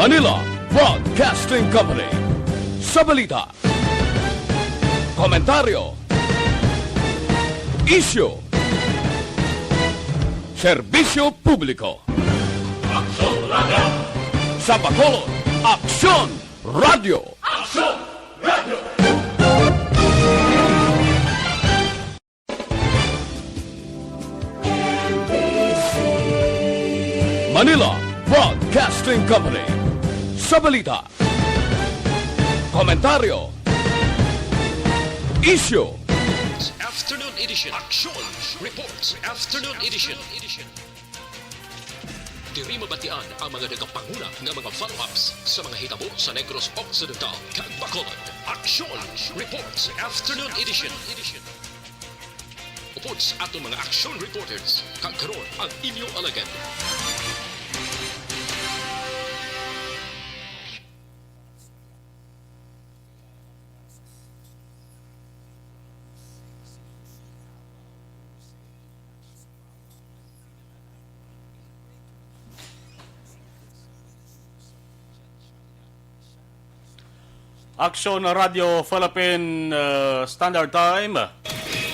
Manila Broadcasting Company. Sa balita, komentaryo, isyu, serbisyo publiko. Aksyon Radio! Sa Bacolod, Aksyon Radio! Aksyon Radio! Manila Broadcasting Company. Sa balita, komentaryo, isyu, Afternoon Edition. Action Reports. Afternoon Edition. Diri mabatian ang mga nagapanguna ng mga follow-ups sa mga hitabo sa Negros Occidental kag Bacolod. Action Reports. Afternoon Edition. Upod sa aton mga action reporters, kag karon ang inyong alagad. Aksyon Radio Philippine Standard Time.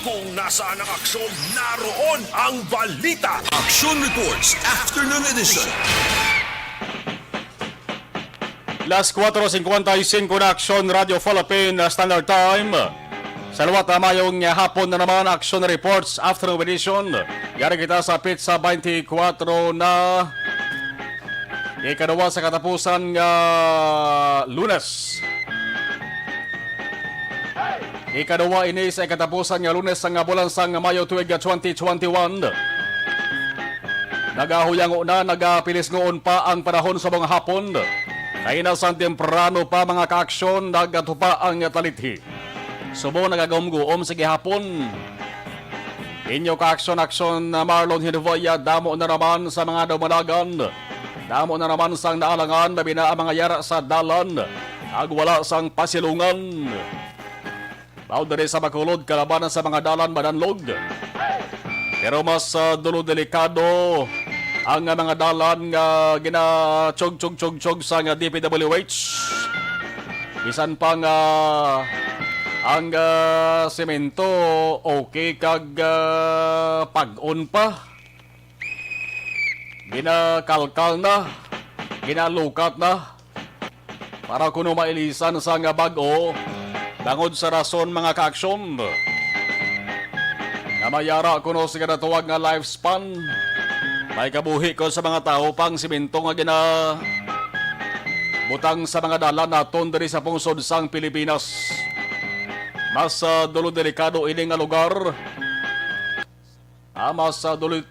Kung nasaan ang aksyon, naroon ang balita. Action Reports Afternoon Edition. Las 4:55 na Aksyon Radio Philippine Standard Time. Salawat na mayong hapon na naman Action Reports Afternoon Edition. Yari kita sa Pizza 24 na ikadawa sa katapusan nga Lunes. Ikadawa ini sa katapusan nga Lunes nga bulan sang Mayo tuig 2021. Nagahuyang na, nagapilis ngoon pa ang panahon sa mga hapon. Kaya na sang temprano pa mga kaaksyon, nagatupa ang talithi. Subo nagagumguom sa gihapon. Inyo kaaksyon na Marlon Hinovaya, damo na naman sa mga dumalagan. Damo na naman sang naalangan, mabina ang mga yara sa dalan. Agwala sang pasilungan. Boundary sa Bacolod, kalabanan sa mga dalan madanlog. Pero mas dulo-delikado ang mga dalan nga gina-chog sa nga DPWH. Bisan pa nga ang semento okay kag pag-on pa. Ginakalkal na, ginalukat na. Para kuno mailisan sa nga bag-o, bangod sa rason mga kaaksyon. Namayara ko no sa kanatuwag nga lifespan. May kabuhi ko sa mga tao pang simento nga butang sa mga dalan naton diri sa pungsod sang Pilipinas. Mas delikado ini nga lugar. Mas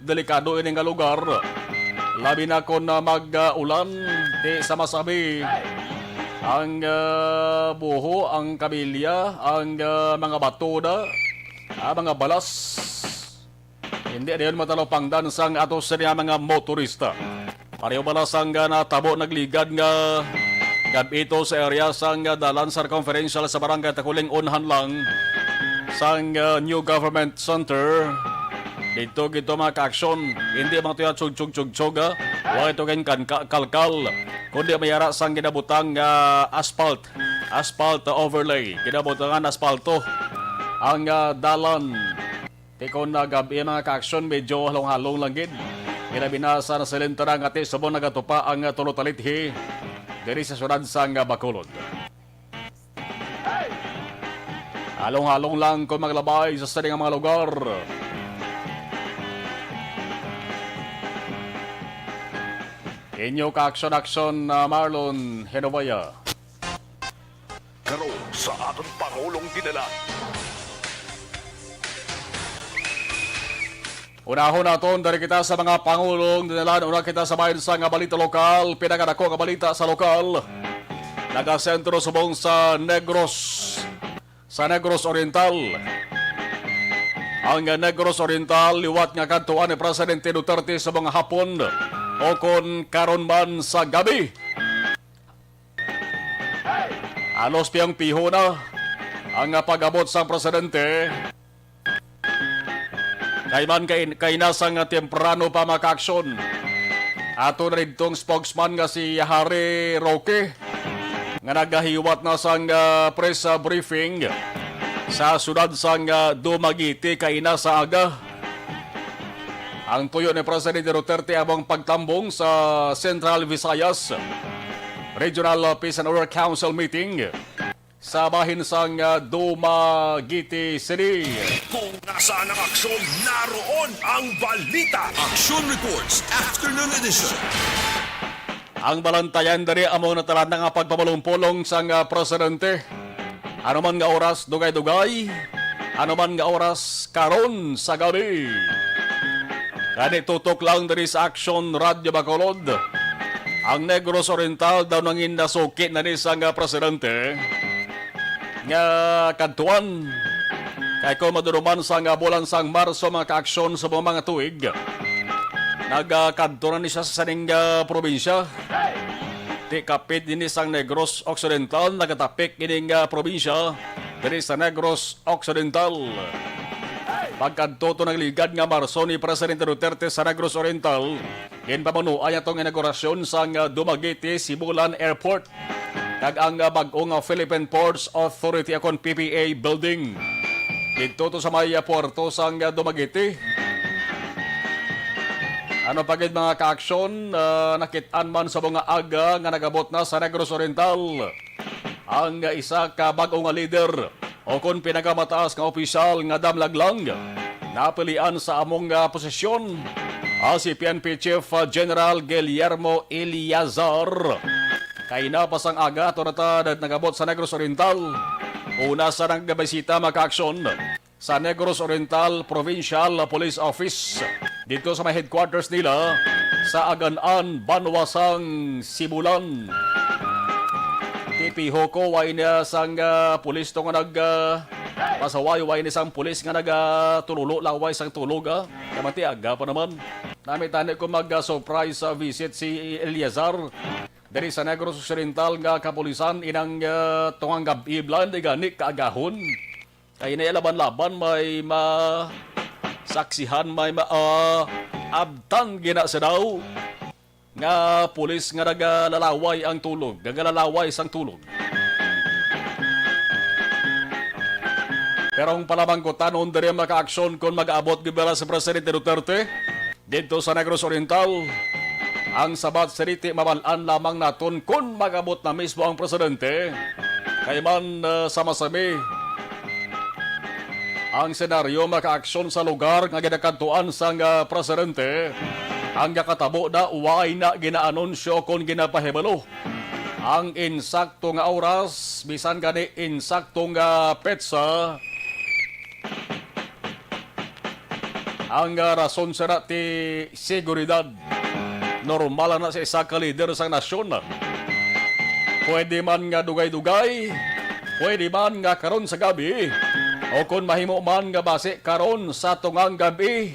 delikado ini nga lugar. Labi na ko na mag-ulan, di sa masabi. Ang buho, ang kabilya, ang mga bato na, mga balas. Hindi na yun matalopangdan sang ato sa niya mga motorista. Pareho balas ang natabo nagligad nga gabi ito sa area sang dalan circumferential sa barangay Takuling Unhan lang sang New Government Center. Dito mga kaaksyon, hindi mga tuya chug-chug-chug-chug ha. Huwag ito ganyan kalkal. Kundi mayara sang ginabutang asphalt overlay. Ginabutangan asphalto ang dalan. Tikon na gabi mga kaaksyon, medyo halong-halong lang gid. Ginabinasa na silintara ng ati subong nagatupa ang tulotalithi diri sa syudad sang Bacolod. Halong-halong lang kung maglabay sa saring mga lugar. Inyo ka-aksyon Marlon Hinovaya. Karon sa aton Pangulong dinala. Unahon naton dari kita sa mga Pangulong dinala. Una kita sa bayan sa nga balita lokal. Pinakadako nga balita sa lokal. Nagasentro subong sa Negros Oriental. Ang Negros Oriental liwat nga kantuan ni Presidente Duterte sa mga hapon. O kon karon man sa gabi. Alos piyang piho na ang pag-abot sa presidente. Kay nasang temprano pa makaaksyon. Ato na rin tong spokesman nga si Harry Roque nga nagahiwat na sang press briefing sa sunod sang Dumaguete kaina sa aga. Ang tuyo ni Presidente Duterte abang pagtambong sa Central Visayas Regional Peace and Order Council meeting sa bahin sang Dumaguete City. Kung nasaan ang aksyon, naroon ang balita. Action Reports Afternoon Edition. Ang balantayan dari amo na talan nga pagpamulong-pulong sang presidente. Ano man nga oras dugay-dugay, ano man nga oras karon sa gabi. Kani tutok lang dari sa Action Radio Bacolod. Ang Negros Oriental daw nangin nasuki na ni sang presidente nga kadtuan kay ko maduruman sang bulan sang Marso mga kaaksyon sa mga tuig. Nagkadto na ni siya sa saning probinsya. Di kapit din sang Negros Occidental, nagatapik ining probinsya diri sa Negros Occidental. Pagkadto to nagligad nga Marso ni Presidente Duterte sa Negros Oriental, ginpamunuan atong inaugurasyon sang Dumaguete Sibulan Airport kag ang bag-ong Philippine Ports Authority akon PPA building. Dito to sa may porto sang Dumaguete. Ano pagid mga kaaksyon, nakitaan man sa mga aga nga nagabot na sa Negros Oriental ang isa ka bag-ong leader o kung pinakamataas nga opisyal nga damlaglang napilian sa among posisyon si PNP Chief General Guillermo Eliazar. Kay napasang aga ito na nagabot sa Negros Oriental. Una sa nagbabisita mga kaaksyon sa Negros Oriental Provincial Police Office dito sa may headquarters nila sa Aganaan, Banwasang, Sibulan. Tipiho ko, way na sang pulis to nga pasaway, way na sang pulis nga nagtululo, laway sang tulog. Kamati aga pa naman. Namitani ko mag-surprise visit si Eliazar dari sa Negros Occidental nga kapulisan inang tungang gabi blan, di gani kaagahon. Kaya na laban-laban may saksihan may abtan gina sa daw nga pulis nga nagalalaway ang tulog, nagalalaway sang tulog. Pero ang palamangkutan on diri maka-aksyon kung mag-abot gibala sa Presidente Duterte dito sa Negros Oriental, ang sabat sariti mabalaan lamang naton kung mag-abot na mismo ang Presidente kay man sama-sami ang senaryo maka-aksyon sa lugar nga ginakantuan sang presidente ang kakatabo na uway na ginaanunsyo kung ginapahibalo ang insakto nga oras bisan gani insakto nga petsa ang rason sa ti seguridad normal na sa isa ka leader sang nasyon. Pwede man nga dugay-dugay, pwede man nga karon sa gabi, o kung mahimo man nga base karon sa tungang gabi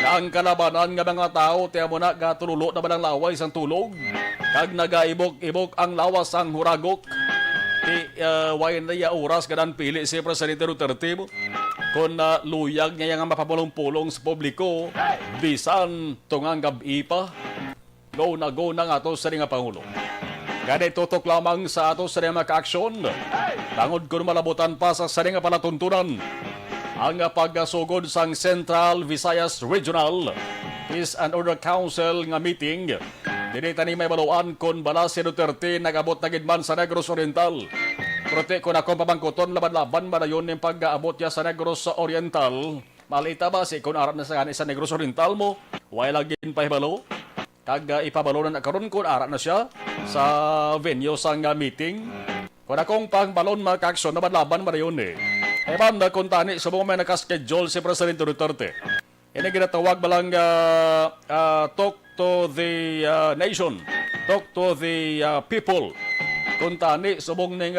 na ang kalabanan nga mga tao tiya mo na gatululo na ba ng laway sang tulog kag nagaibok-ibok ang lawas sang huragok ti wayan na oras kadan pili si Presidente Duterte mo kung luyag niya nga mapapulong-pulong sa publiko bisan tungang gabi pa go na nga to sa nga Pangulo. Gani tutok lamang sa ato sa mga ka-aksyon. Tangod ko malabutan pa sa nga palatuntunan ang paggasugod sang Central Visayas Regional Peace and Order Council nga meeting. Dinita ni may baluan kung bala si Duterte nagabot na gidman sa Negros Oriental. Prote kung akong pamangkuton laban-laban madayon yung pag-aabot niya sa Negros Oriental. Malita ba si kung arap na sa sa Negros Oriental mo? Way lagin pahibalo? Kag ipabalo na karon kung ara na siya sa venue sang meeting. Kung akong pangbalon mga kaaksyon na laban marayon Eh ma'am, na kung tani, sa mga may nakaschedule si Presidente Duterte. Ini ginatawag balang talk to the nation, talk to the people. Kung tani, subong ng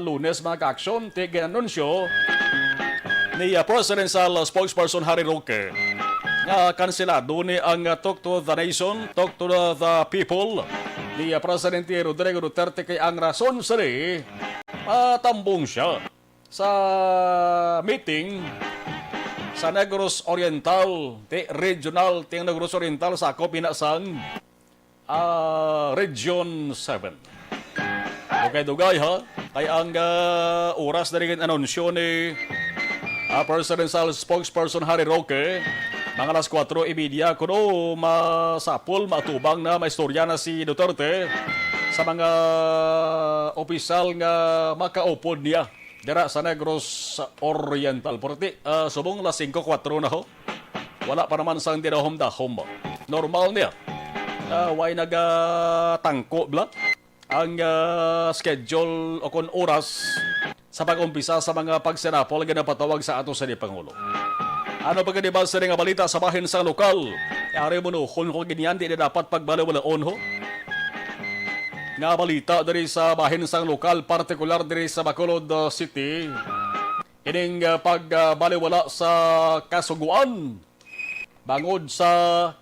Lunes mga kaaksyon, tiginanunsyo ni Presidential Spokesperson Harry Roque nga kansilado ni ang talk to the nation, talk to the people ni Presidente Rodrigo Duterte kay ang rason sari matambong siya sa meeting sa Negros Oriental, Regional ting Negros Oriental sa ako pinasang Region 7. Dugay-dugay ha. Kaya ang oras na rin anunsyo ni Presidential Spokesperson Harry Roque, mga alas 4:30 kuno masapol, matubang na maistorya na si Duterte sa mga opisyal nga makaupod niya dira sa Negros Oriental. Porti, subong las 5:04 na ho. Wala pa naman sang dinahom-dahom. Normal niya. Way nagatangko bla ang schedule o kon oras sa pag-umpisa sa mga pagsinapol ginapatawag sa ato sa Pangulo. Ano pa ganibal sa nga balita sa bahin sa lokal? Ari mo no, kung ganyan, di na dapat pagbaliwalaon ho. Nga balita dari sa bahin sa lokal, partikular dari sa Bacolod City, ining pagbaliwala sa kasuguan, bangod sa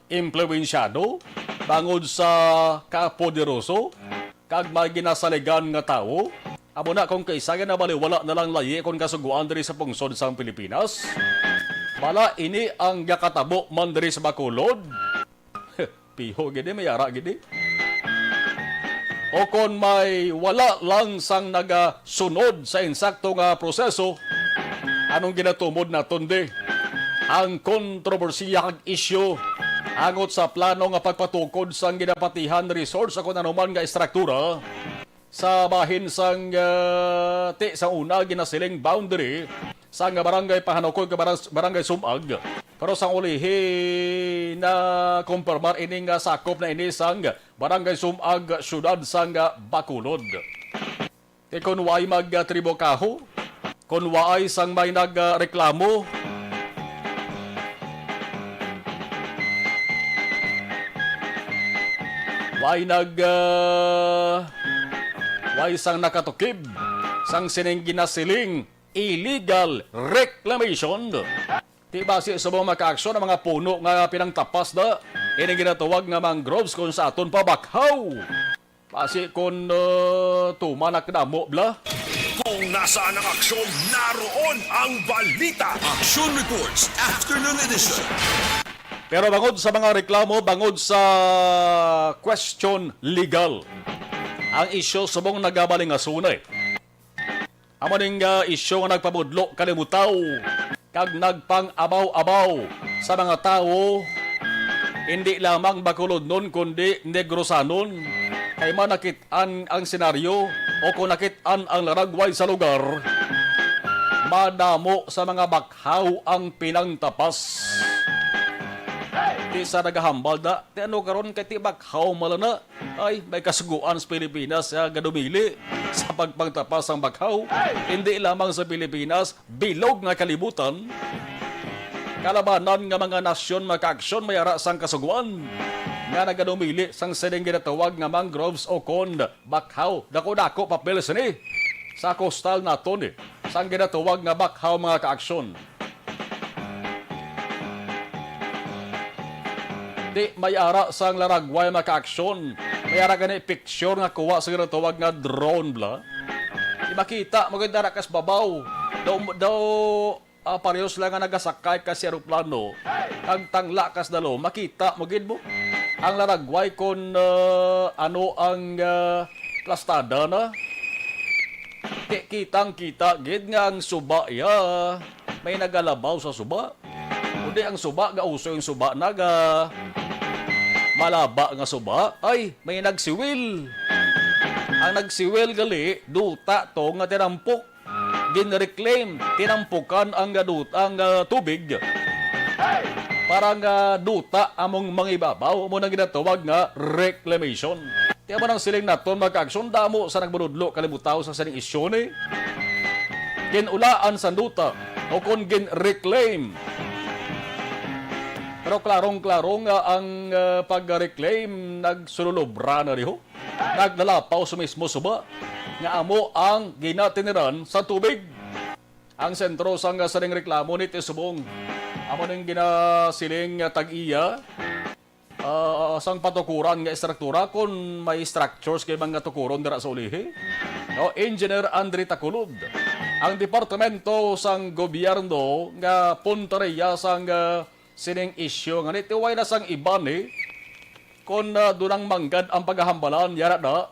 impluensyado, bangod sa kapoderoso, kag may ginasaligan nga tao, amo na kung kaisagan na baliwala na lang layi kung kasuguan dari sa pungsod sa Pilipinas. Bala ini ang yakatabo man dari sa Bacolod. Piho gini, mayara gini. O kon may wala lang sang nagasunod sa insakto nga proseso, anong ginatumod na tondi? Ang kontrobersiya kag isyu angot sa plano nga pagpatukod sang ginapatihan resource ako nanuman nga istruktura sa bahin sang sa una ginasiling boundary sang barangay Pahanokon ka barangay Sumag. Pero sang ulihi na kumpirmar ining sakop na ini sang barangay Sumag syudad sang Bacolod. Kung way magtribokaho, kung way sang may nagreklamo, way sang nakatukib sang sining ginasiling illegal reclamation. Di base sa mga maka-aksyon ang mga puno nga pinangtapas na ining ginatawag nga mangroves kung sa aton pabakhaw. Base kung tumanak na mo bla. Kung nasaan ang aksyon, naroon ang balita. Action Reports Afternoon Edition. Pero bangod sa mga reklamo, bangod sa question legal, ang isyo subong nagabaling asunay. Amo ning isyo nga nagpabudlo kalimutaw kag nagpang-abaw-abaw sa mga tao, hindi lamang Bacolod nun kundi Negrosanon. Kay manakitaan ang senaryo o kung nakitaan ang laragway sa lugar, madamo sa mga bakhaw ang pinangtapas. Di sa nagahambal na, di ano karon kay tibak haw malana, ay may kasuguan sa Pilipinas sa gadumili sa pagpangtapas ng bakhaw. Hindi lamang sa Pilipinas, bilog nga kalibutan. Kalabanan nga mga nasyon maka-aksyon may ara sang kasuguan nga nagadumili sang sining ginatawag nga mangroves o kon bakhaw. Dako-dako papel sini sa coastal naton sang ginatawag nga bakhaw mga ka-aksyon. Di may ara sang laragway maka-aksyon. May ara gani picture nga kuha sa ginatawag nga drone bla. Di makita maganda ra kas babaw. Daw parehos lang nga nagasakay kas eroplano. Ang tangla kas dalo makita mo gid mo ang laragway kon ano ang plastada na. Kitang-kita gid nga ang suba ya. May nagalabaw sa suba. Kundi ang suba nga uso yung suba naga malaba nga suba, ay may nagsiwil. Ang nagsiwil gali, duta to nga tinampok. Ginreclaim, tinampukan ang tubig. Parang duta among mga ibabaw mo nang ginatawag nga reclamation. Kaya mo nang siling naton mag-aksyon damo sa nagbunudlo kalibutaw sa sining isyo ni. Ginulaan sa duta o kung gin-reclaim. Pero klarong-klarong ang pag-reclaim nagsululubra na riho. Naglalapaw sa mismo suba nga amo ang ginatiniran sa tubig. Ang sentro sang saning reklamo ni Tisubong. Amo ning ginasiling tag-iya sang patukuran nga istruktura kung may structures kay mga tukuron dira sa ulihi. No, Engineer Andre Taculod. Ang departamento sang gobyerno nga puntareya sang sining isyo nga nitiway na sang iban kung dunang manggad ang paghahambalan yara na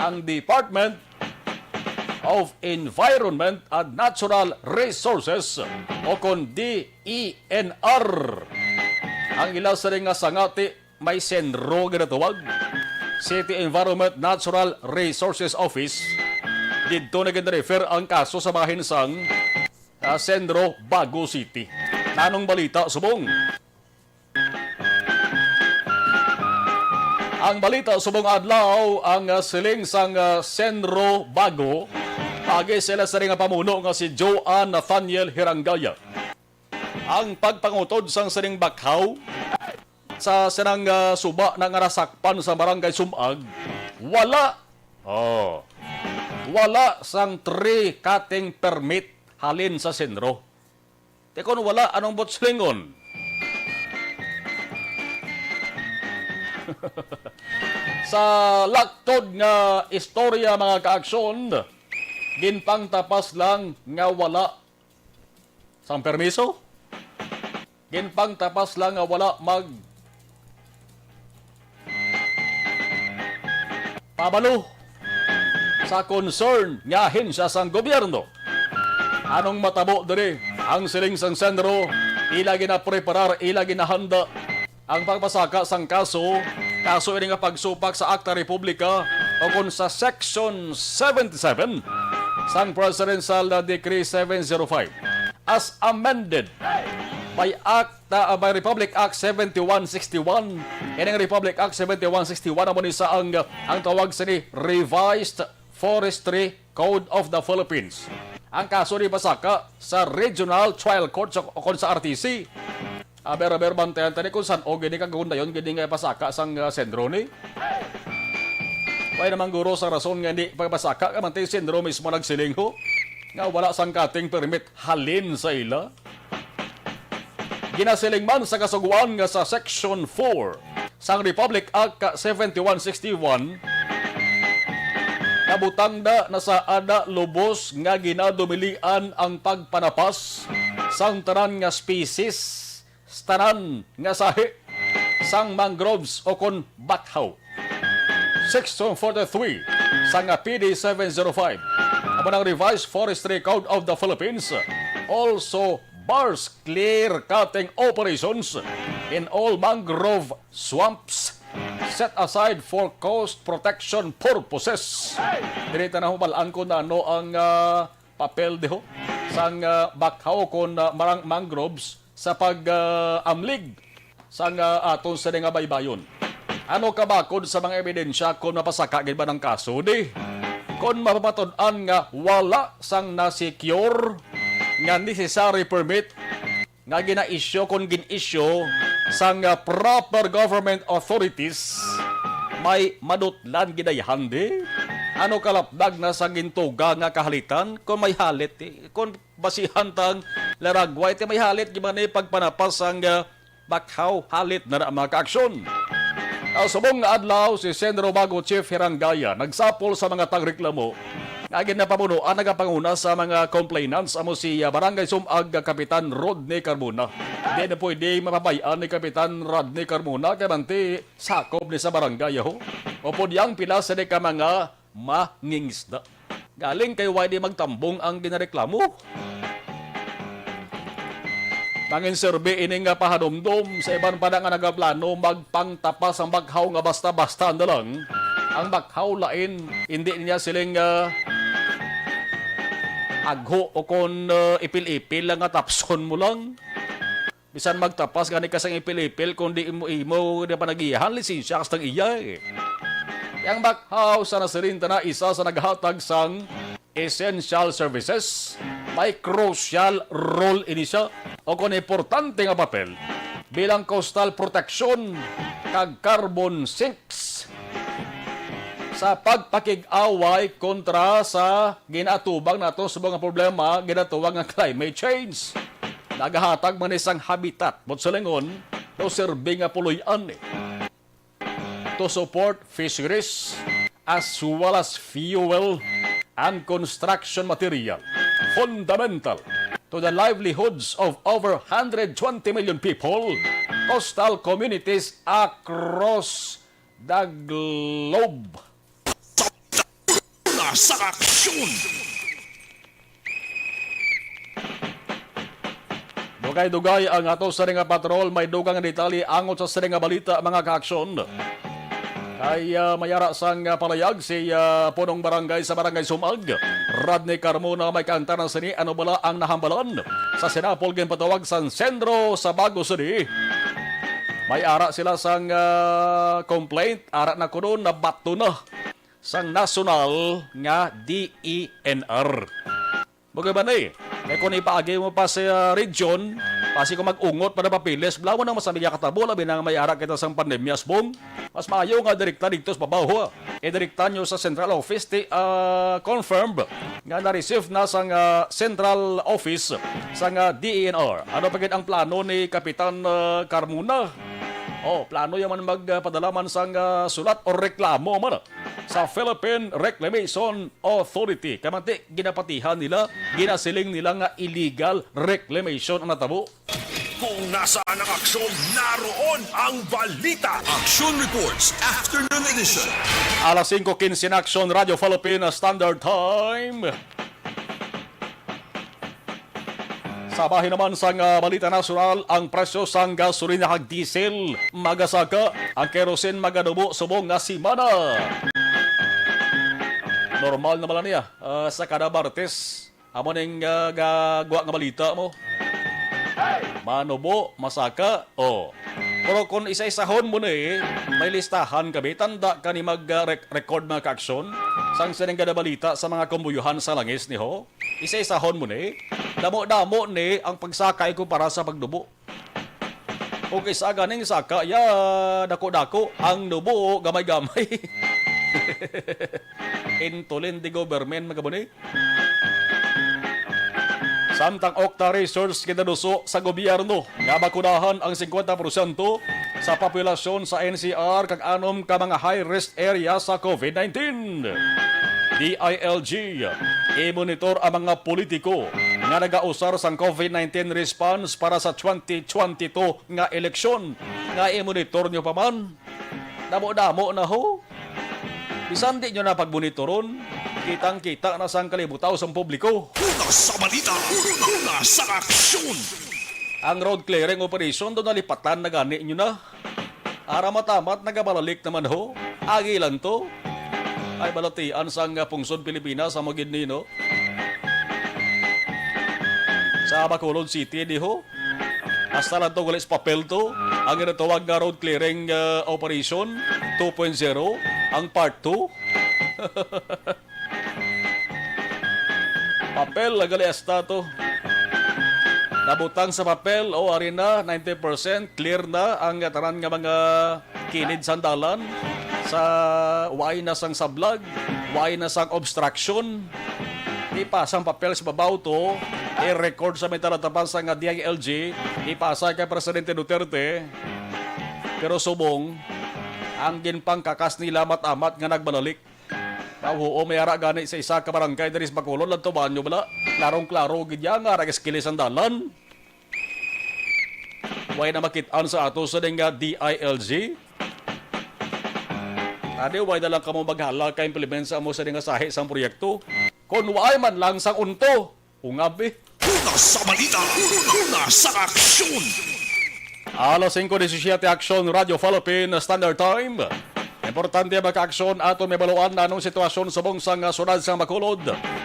ang Department of Environment and Natural Resources o kung DENR. Ang ila sa rin nga sangati may senro ginatawag City Environment Natural Resources Office. Dito na refer ang kaso sa bahin sang Sendro, Bago City. Nanong balita, subong? Ang balita, subong adlaw, ang siling sang Sendro, Bago, agi sila sa ring pamuno nga si Joan Nathaniel Hirangaya. Ang pagpangutod sang siring bakhaw sa sinang suba ng arasakpan sa barangay Sumag, wala sang 3 cutting permit halin sa sentro. Tekon wala, anong botslingon? Sa laktod nga istorya mga kaaksyon, ginpang tapas lang nga wala sang permiso. Ginpang tapas lang nga wala pabalo sa concern nga ahensya sang gobyerno. Anong matabo diri? Ang siling sang sentro, ila ginapreparar, ila ginahanda ang pagpasaka sang kaso ini nga pagsupak sa Akta Republika o kung sa Section 77 sang Presidential Decree 705 as amended by Republic Act 7161. Ining Republic Act 7161 amo ni sa ang tawag sa ni Revised Forestry Code of the Philippines. Ang kaso ni pasaka sa Regional Trial Court o kung sa RTC. Aber bantayan tani kung saan o gini kagunda yon gini nga pasaka sang sendro ni. Wala naman guro sa rason nga di pagpasaka ka man tayo sendro mismo nagsiling ho. Nga wala sang cutting permit halin sa ila. Ginasiling man sa kasuguan nga sa Section 4 sang Republic Act 7161 kabutang na sa ada lubos nga ginadumilian ang pagpanapas sang tanan nga species, tanan nga sahi sang mangroves o kon bakhaw. Section 43 sang PD 705 amo ng Revised Forestry Code of the Philippines also bars clear cutting operations in all mangrove swamps set aside for coast protection purposes. Dirita na humalaan ko na ano ang papel deho sang bakhaw kon marang mangroves sa pag-amlig sang aton sa nga baybayon. Ano kabakod sa mga ebidensya kung mapasaka gid ba ng kaso di? Kung mapapatod-an nga wala sang na-secure nga necessary permit nga gina-issue kung gin-issue sang proper government authorities may madutlan gidayahan di. Ano kalapdag na sa gintuga nga kahalitan kung may halit kung basihan tang laragway may halit gimana pagpanapas sang bakhaw halit na mga kaaksyon. Subong nga adlaw si Sendro Bago Chief Hirangaya nagsapol sa mga tagreklamo nga ginapamunuan nagapanguna sa mga complainants amo si Barangay Sumag Kapitan Rodney Carmona. Di na pwede mapabayaan ni Kapitan Rodney Carmona kay manti sakob ni sa barangay ho. O po diyang pila sa ka mga mangingisda. Galing kay why di magtambong ang ginareklamo. Nangin survey ining nga pahadomdom sa iban pa nga nagaplano magpangtapas ang bakhaw nga basta-basta na lang. Ang bakhaw lain, hindi niya siling agho o kon ipil-ipil lang nga tapson mo lang. Bisan magtapas gani kasang ipil-ipil kung di imo di pa nagiyahan lisensya kastang iya eh. Yang bakhaw sa nasirinta na isa sa naghatag sang essential services, may crucial role ini siya o kung importante nga papel bilang coastal protection kag carbon sinks sa pagpakig-away kontra sa ginatubang nato sa mga problema ginatuwag nga climate change. Nagahatag man isang habitat but sa lingon to serve nga puloy-an to support fisheries as well as fuel and construction material fundamental to the livelihoods of over 120 million people coastal communities across the globe. Sa aksyon! Dugay-dugay ang ato sa nga patrol, may dugang nga detalye angot sa nga balita mga kaaksyon. Kay mayara sang palayag si punong barangay sa Barangay Sumag, Rodney Carmona, may kaanta ng sini ano bala ang nahambalan sa Sinapol gen patawag sa sentro sa Bago City. May ara sila sang complaint, ara na kuno na bato na sang national nga DENR. Bagay ba na eh? Kaya kung ipaagay mo pa sa region, pasi kung mag-ungot para papilis, blawan nang masabi niya katabo, labi nang may ara kita sang pandemyas bong. Mas maayo nga direkta dito sa babaho. Direkta nyo sa central office, confirm nga na-receive na sang central office sang DENR. Ano pagit ang plano ni Kapitan Carmona? Plano yaman magpadala man sang sulat o reklamo man sa Philippine Reclamation Authority. Kamanti, ginapatihan nila, ginasiling nila nga illegal reclamation ang natabo. Kung nasaan ang aksyon, naroon ang balita. Action Reports Afternoon Edition. Alas 5:15 Action Radio Philippine Standard Time. Sabahin naman sang balita nasyonal, ang presyo sang gasolina kag diesel magasaka, ang kerosene magadubo subong nga simana. Normal naman niya sa kada Martes. Amo ning gagwa nga balita mo. Manubo, masaka, Pero kung isa-isahon mo na may listahan kami, tanda ka ni mag-record mga ka-aksyon sang sining kada balita sa mga kumbuyuhan sa langis ni ho. Isa-isahon mo na damo-damo ni ang pagsakay ko para sa pagdubo. O kaysa ganing saka, dako-dako, ang dubo, gamay-gamay. Intulin di government, magabuni. Samtang Okta Research kinaduso sa gobyerno nga bakunahan ang 50% sa populasyon sa NCR kag anom ka mga high-risk area sa COVID-19. DILG, i-monitor ang mga politiko nga nagausar sang COVID-19 response para sa 2022 nga eleksyon. Nga i-monitor nyo pa man. Damo-damo na ho. Bisan di nyo na pagbunitoron, kitang-kita na sang kalibutaw sa publiko. Una sa balita, una sa aksyon. Ang road clearing operation doon nalipatan na gani nyo na. Ara matamat nagabalalik naman ho. Agi lang to. Ay balatian sang pungsod Pilipinas sa magid nino. Sa Bacolod City di ho. Hasta lang to gulis papel to. Ang ginatawag na road clearing operation 2.0. Ang part 2. Papel, lagaliesta to. Nabutang sa papel, ari na, 90%, clear na ang tanan nga mga kinid sandalan sa way na sang sablag, way na sang obstruction. Ipasang papel sa babaw to, i-record sa may talatapan sa nga DILG, ipasa kay Presidente Duterte, pero subong, ang ginpang kakas nila matamat nga nagbalalik. Oo, may ara gani sa isa ka barangay dari sa Bacolod, lanto ba nyo bala? Klarong-klaro, gidya nga, ragiskilis ang dalan. Way na makitaan sa ato sa nga DILG. Tadi, way na lang ka mo maghala ka implement sa mo sa nga sahi sang proyekto. Kung way man lang sang unto, ungabi. Una sa balita, una sa aksyon. Alas 5:17 Action Radio Philippine Standard Time. Importante ang maka-aksyon ato may baluan na anong sitwasyon sa bungsang sunad sa Bacolod.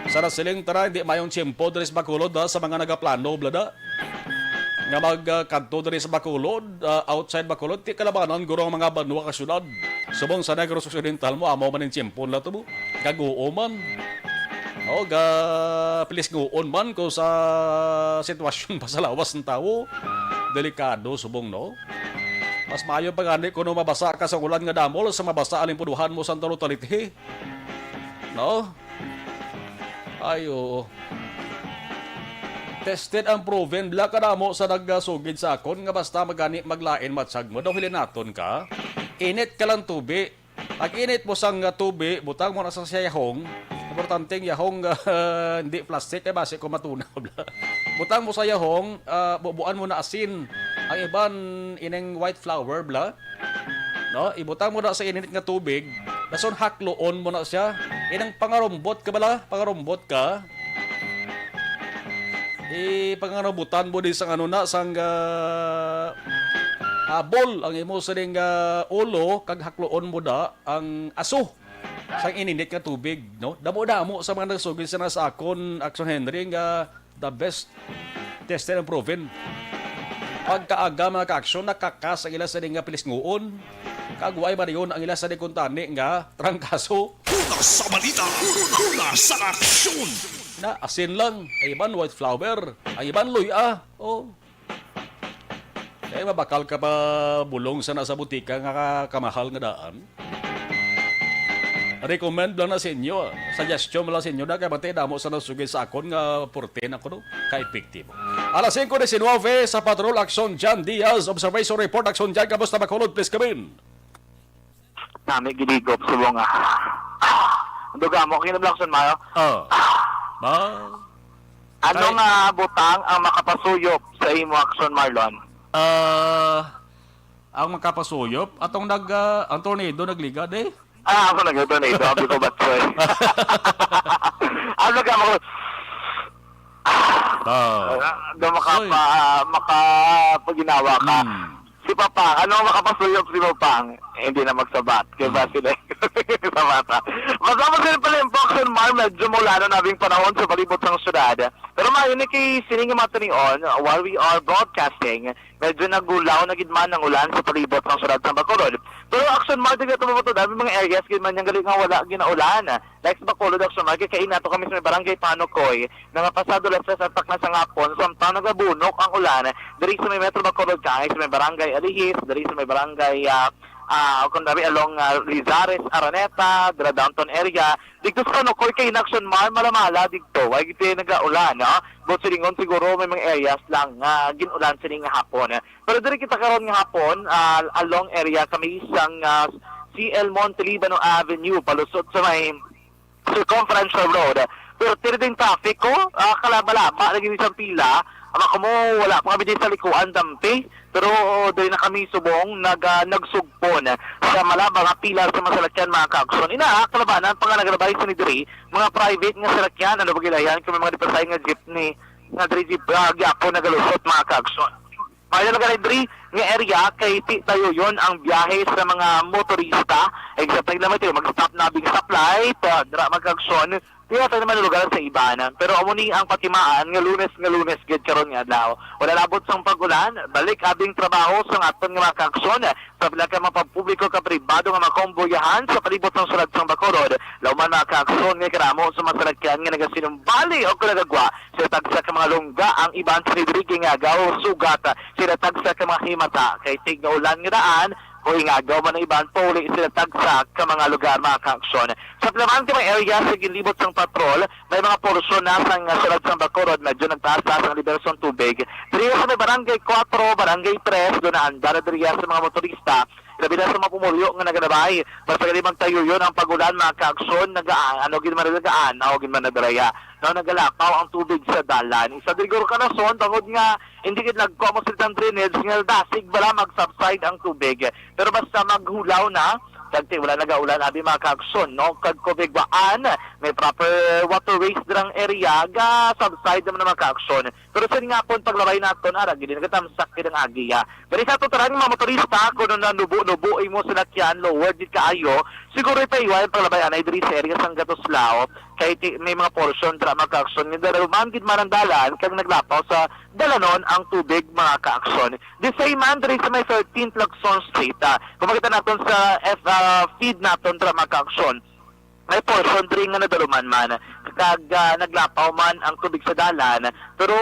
Sa nasiling tara, hindi mayong tiyempo diri sa Bacolod sa mga nagaplano, blada. Nga magkanto diri sa Bacolod, outside Bacolod, ti kalabanan guro ang mga banwa kasyudad. Subong sa Negros Occidental mo, amaw man yung tiyempo na ito mo. Gaguo man. Pilis nguon man ko sa sitwasyon pa sa lawas ng tao. Delikado, subong, no? Mas maayo pa gani kung mabasa ka sa ulan nga damol sa mabasa alimpuduhan mo sa talutaliti. No? Ayo. Tested and proven bla ka mo sa nagsugid sa akon nga basta magani maglain matsag mo daw hilinaton ka. Init ka lang tubi. Pag init mo sang tubi, butang mo na sa yahong. Importanteng yahong hindi plastic, base ko matunaw. Butang mo sa yahong, bubuan mo na asin. Ang ang iban ining white flower bla. No, ibutang mo na sa init nga tubig, dason hakloon mo na siya. Inang pangarumbot ka bala, pangarumbot ka. Pangarubutan mo din sa ano na sang bol ang imo sa ding ulo kag hakloon mo da ang aso sang ininit nga tubig, no? Damo-damo sa mga nagsugid sa akon Action Henry nga the best tested and proven. Pagkaaga mga ka-aksyon, nakakas ang ila sa ding nga pilisngoon. Kagway ba yun ang ila sa ding kuntani nga trangkaso. Una sa balita, una sa aksyon. Na asin lang, ay iban white flower, ay iban luya. Oh. Kaya mabakal ka pa bulong sa nasa butika nga kamahal nga daan. Recommend lang na sa inyo. Suggestion lang sa inyo na kaya batay damo sa nasugid sa akon nga porten ako no, ka-epektibo. Alas 5:19 sa Patrol Action Jan Diaz. Observation Report Action Jan. Kamusta Bacolod? Please come in. Nami giligop subong duga mo kinablang mayo. Ano nga butang ang makapasuyop sa imo action Marlon? Ang makapasuyop atong ang tornado nagligad eh. Ako nagito na ito. Abi ko batsoy. Ano ka mo? Makapaginawa ka. Si Papa, ano makapasuyop si Papa? Hindi na magsabat. Kaya ba sila? Sa bata. Masama sila pala yung Boxen Mar. Medyo mula na nabing panahon sa palibot ng syudad. Pero mayon kay sining matanion while we are broadcasting, medyo nagulaw na gidman ng ulan sa palibot ng syudad ng Bacolod. Pero Action Mar, tignan ito mo ito. Dami mga areas, gidman niyang galing nga wala ginaulan. Like sa Bacolod, Action Mar, kain nato kami sa may barangay Panokoy, na pasado lang sa satak na sa ngapon, samtang nagabunok ang ulan, dari sa may Metro Bacolod, kahit sa may barangay Alihis, dari sa may barangay kung dabi along Rizares, Araneta, dra downtown area, dito sa Panokoy kay Action Mar, malamala dito, ay gito nag-ulan, no? But silingon siguro may mga areas lang ginulan siling nga hapon. Pero diri kita karon nga hapon, along area kami isang CL Montelibano Avenue, palusot sa may Circumferential Road. Pero tiri din traffic ko, kalaba-laba, naging isang pila, ako mo, wala pa kami din sa likuan, dampi. Pero doon na kami subong, nagsugpon sa malabang pila sa mga salakyan, mga ka-aksyon. Kalabanan, pang nagrabay sa nidiri, mga private nga salakyan, ano ba gilayan, kung may mga dipasay nga jeepney, nga diri jeep, gyapo nagalusot, mga ka-aksyon. Kaya na diri nga area, kay tayo yon ang biyahe sa mga motorista. Exactly naman tayo, mag-stop na big stoplight, mag-aksyon, kaya tayo naman lugar sa ibanan. Pero amuni ang patimaan nga lunes gid karon nga adlaw. Wala labot sang pag-ulan, balik abing trabaho sa aton nga mga ka-aksyon. Sa bila ka mapapubliko ka pribado nga makomboyahan sa palibot ng sulad sang Bacolod. Lauman mga ka-aksyon nga karamo sa masalakyan nga nagasinumbali o kalagagwa. Sila tagsa ka mga lungga ang iban sa nidrigi nga agaw sugat. Sila tagsa ka mga himata kay tig nga ulan nga daan. O ingagaw man ng ibang puli sila tagsak ka mga lugar, mga ka-aksyon. Sa Clemente may area sa ginlibot sang patrol, may mga porsyon na sang sulad sang Bacolod, medyo nagtaas-taas ang liberasyon tubig. Diriya sa may barangay 4, barangay 3, doon na andara diriya sa mga motorista. Labi na sa mga pumulyo nga naganabay. Basta galimang tayo yun ang pagulan, mga ka-aksyon, gin man nadaraya. Nagalakaw ang tubig sa dalan. Isa diguro ka na son, tangod nga, hindi kit nagko mo siltang drainage, nga dasig bala mag-subside ang tubig. Pero basta maghulaw na, kagti wala nagaulan abi mga ka-aksyon, no? Kag kubigwaan, may proper waterways drang area, ga subside naman mga ka-aksyon. Pero sa nga po, paglabay natin, gini nagatamsak kinang agiya. Pero sa tutarang mga motorista, kung nubo-nubo mo sa lakyan, lower dit kaayo, siguro ipaiwan paglabay anay diri sa area sang Gatoslao, kahit may mga portion tra mga ka-aksyon, nga daruman gid marandalan, kag naglapaw sa dalanon ang tubig mga ka-aksyon. The same man diri sa may 13th Lacson Street, kung makita natin sa feed natin tra mga ka-aksyon, may portion diri nga nadaluman man, kag naglapaw man ang tubig sa dalan, pero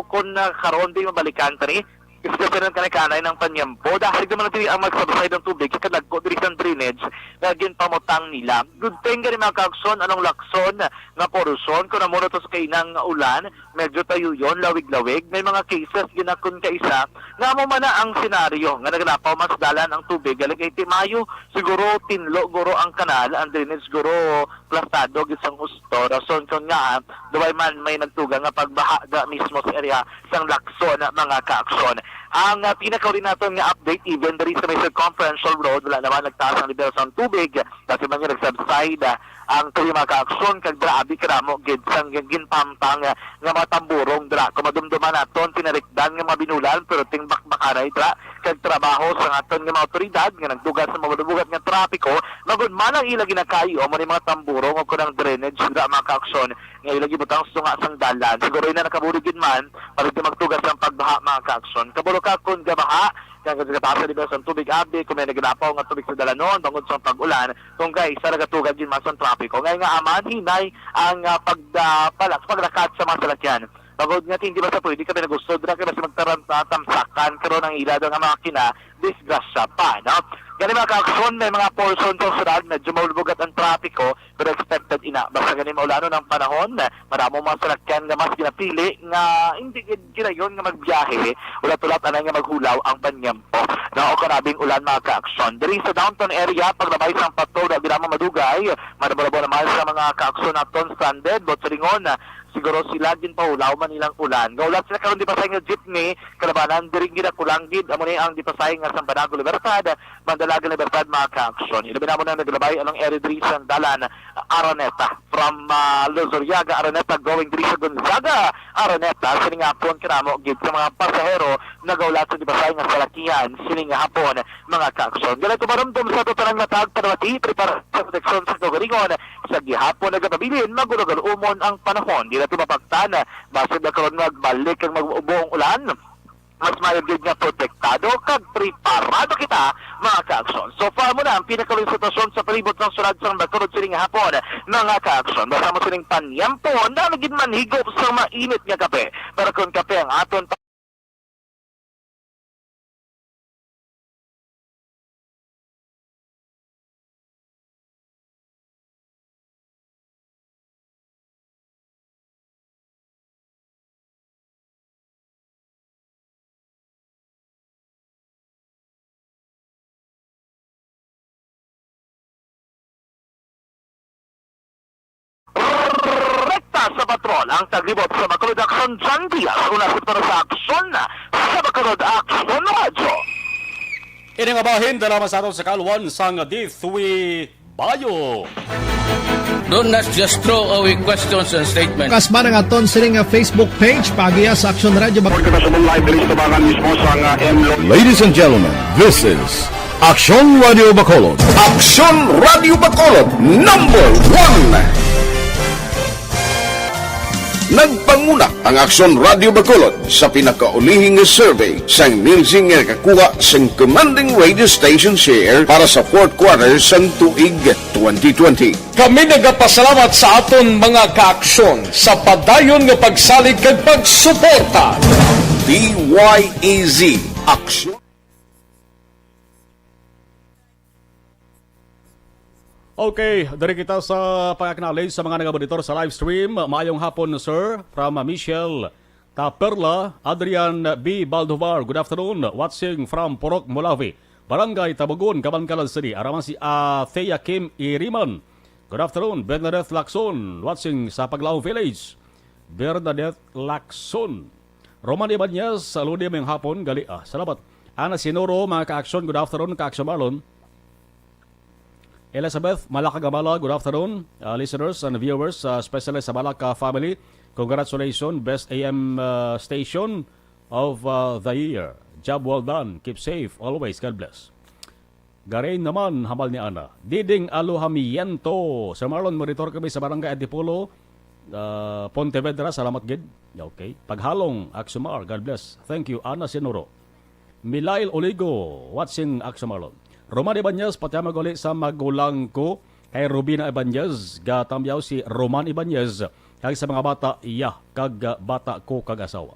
kung karon di mabalikan tani, iskasiran ka na kanay ng panyampo dahil naman natin ang magsabasay ng tubig sa kadagko diri sa drainage naging pamutang nila. Good thing gani mga ka-aksyon, anong lakson nga porusyon kung namuno to sa kainang ulan, medyo tayo yon lawig-lawig. May mga cases ginakon kaisa nga mo man na ang senaryo nga naglapaw mas dalan ang tubig galing kay Timayo, siguro tinlo guro ang kanal, ang drainage guro plastado gisang usto. Rason kung nga duway man may nagtugang nga pagbaha mismo sa area sang lakson mga ka-aksyon. Ang pinakauli natin nga update, even diri sa may circumferential road, wala naman nagtaas ang level sa tubig, kasi man yung nag-subside ang tuloy mga ka-aksyon, kag grabe karamo, gid sang ginpampang nga mga tamburong dra. Kumadumduman naton, pinarikdan nga mga binulan, pero ting bakbakaray dra, kag trabaho sa aton nga mga otoridad, nga nagdugat sa mga bugat nga trapiko, magud man ang ilang ginakayo, mo ni mga tamburong, o kunang drainage dra mga ka-aksyon, nga ilang ibutang sunga sang dalan. Siguro na nakaburigin man, para di magtugas ang pagbaha mga ka-aksyon. Kaburo ka kung gabaha, kaya kasi di ba sa tubig abi, kung may naganapaw nga tubig sa dalanon, bangod sa pag-ulan, kung guys, sa nagatugad din mas ang trapiko. Ngayon nga aman, hinay ang paglakat sa mga salakyan. Pagod nga, hindi ba sa pwede kami nagusto, dra kaya kasi magtarantamsakan, karoon ang ilado ng makina, disgrasya pa, no? Ganun mga ka-aksyon, may mga portion sa sunod, medyo maulubugat ang trapiko, pero expected ina. Basta ganun maulano ng panahon, maramong mga salakyan nga mas ginapili, nga hindi ginayon nga magbiyahe, ulat-ulat anay nga maghulaw ang panyampo. Na o karabing ulan mga ka-aksyon. Dari sa downtown area, paglabay sa patrol na binama madugay, manabalabo naman sa mga ka-aksyon naton stranded, botsaringon, siguro sila din pa ulaw man nilang ulan. Gaulat sila karon di pa sa nga jeepney, kalabanan diring gid kulanggid amo ni ang di pa sa nga Sambanago Libertad, Mandalaga Libertad mga ka-aksyon. Ilabi na mo na naglabay along area diri sa dalan Araneta from Luzuriaga Araneta going diri sa Gonzaga Araneta sining hapon kanamo gid sa mga pasahero nagaulat sa di pa sa nga salakihan sining hapon mga ka-aksyon. Dili ko maramdam sa totolang matag panawati prepare sa proteksyon sa Tugaringon sa gihapon nagapabilin magurugal umon ang panahon. Di na ito mapagtana. Basta na karoon magbalik ang mag-uubong ulan, mas mayagid nga protektado kag preparado kita mga ka-aksyon. So far mo na ang pinakaling sitwasyon sa palibot ng sunod sa bakurod sining hapon mga ka-aksyon. Basta mo sining panyampo na naging manhigop sa mainit nga kape. Pero kung kape ang aton sa patrol ang taglibot sa Bacolod Action John Diaz unasit para sa aksyon sa Bacolod Action Radio. Ini nga bahin dala masarong sa kalwan sang Dithwi Bayo. Do not just throw away questions and statements. Kasma ng aton sining nga Facebook page pagiya sa Action Radio. Ladies and gentlemen, this is Action Radio Bacolod. Aksyon Radio Bacolod number 1. Nagpanguna ang Aksyon Radio Bacolod sa pinakaulihing survey sa emerging nga kakuha sa commanding radio station share para sa fourth quarter sa tuig 2020. Kami nagapasalamat sa aton mga kaaksyon sa padayon nga pagsalig kag pagsuporta. DYEZ Aksyon. Okay, dari kita sa pag-acknowledge sa mga nag-monitor sa live stream. Maayong hapon, sir, from Michelle Taperla, Adrian B. Baldovar. Good afternoon, watching from Purok, Molawi. Barangay Tabugon, Kabankalan City. Araman si Thea Kim Iriman. Good afternoon, Bernadette Lacson, watching sa Paglaong Village. Bernadette Lacson. Roman Ibanez, saludim yung hapon, gali. Salamat. Ana Sinoro, mga ka-aksyon, good afternoon, ka-aksyon Marlon. Elizabeth Malakagamala, good afternoon, listeners and viewers, especially sa Malaka family. Congratulations, best AM station of the year. Job well done. Keep safe always. God bless. Garin naman, hamal ni Ana. Diding Aluhamiento. Sir Marlon, monitor kami sa Barangay Antipolo, Pontevedra. Salamat, gid. Okay. Paghalong, Aksumar. God bless. Thank you, Ana Sinoro. Milail Oligo, watching Aksumar. Roman Ibanez, patiyamag ulit sa magulang ko kay Rubina Ibanez. Gatamyaw si Roman Ibanez. Kag sa mga bata, kag bata ko kag asawa.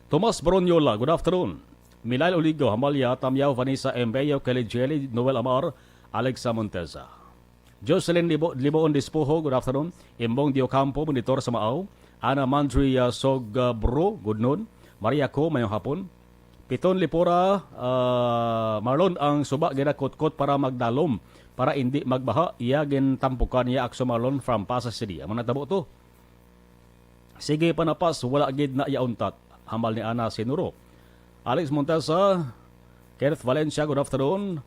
Tomas Bronyola, good afternoon. Milail Oligo, Hamalya, Tamyaw, Vanessa Embeyo, Kelly Jelly, Noel Amar, Alexa Monteza. Jocelyn Liboon Dispuho, good afternoon. Imbong Diocampo, monitor sa Maaw. Ana Mandria Sogbro, good noon. Maria Ko, mayong hapon. Piton Lipura, Marlon ang suba ginakot-kot para magdalom para hindi magbaha. Iyagin tampukan niya Akso Marlon from Pasay City. Ang natabo to. Sige panapas, wala gid na yauntat. hambal ni Ana Sinuro. Alex Montesa, Kenneth Valencia, good afternoon.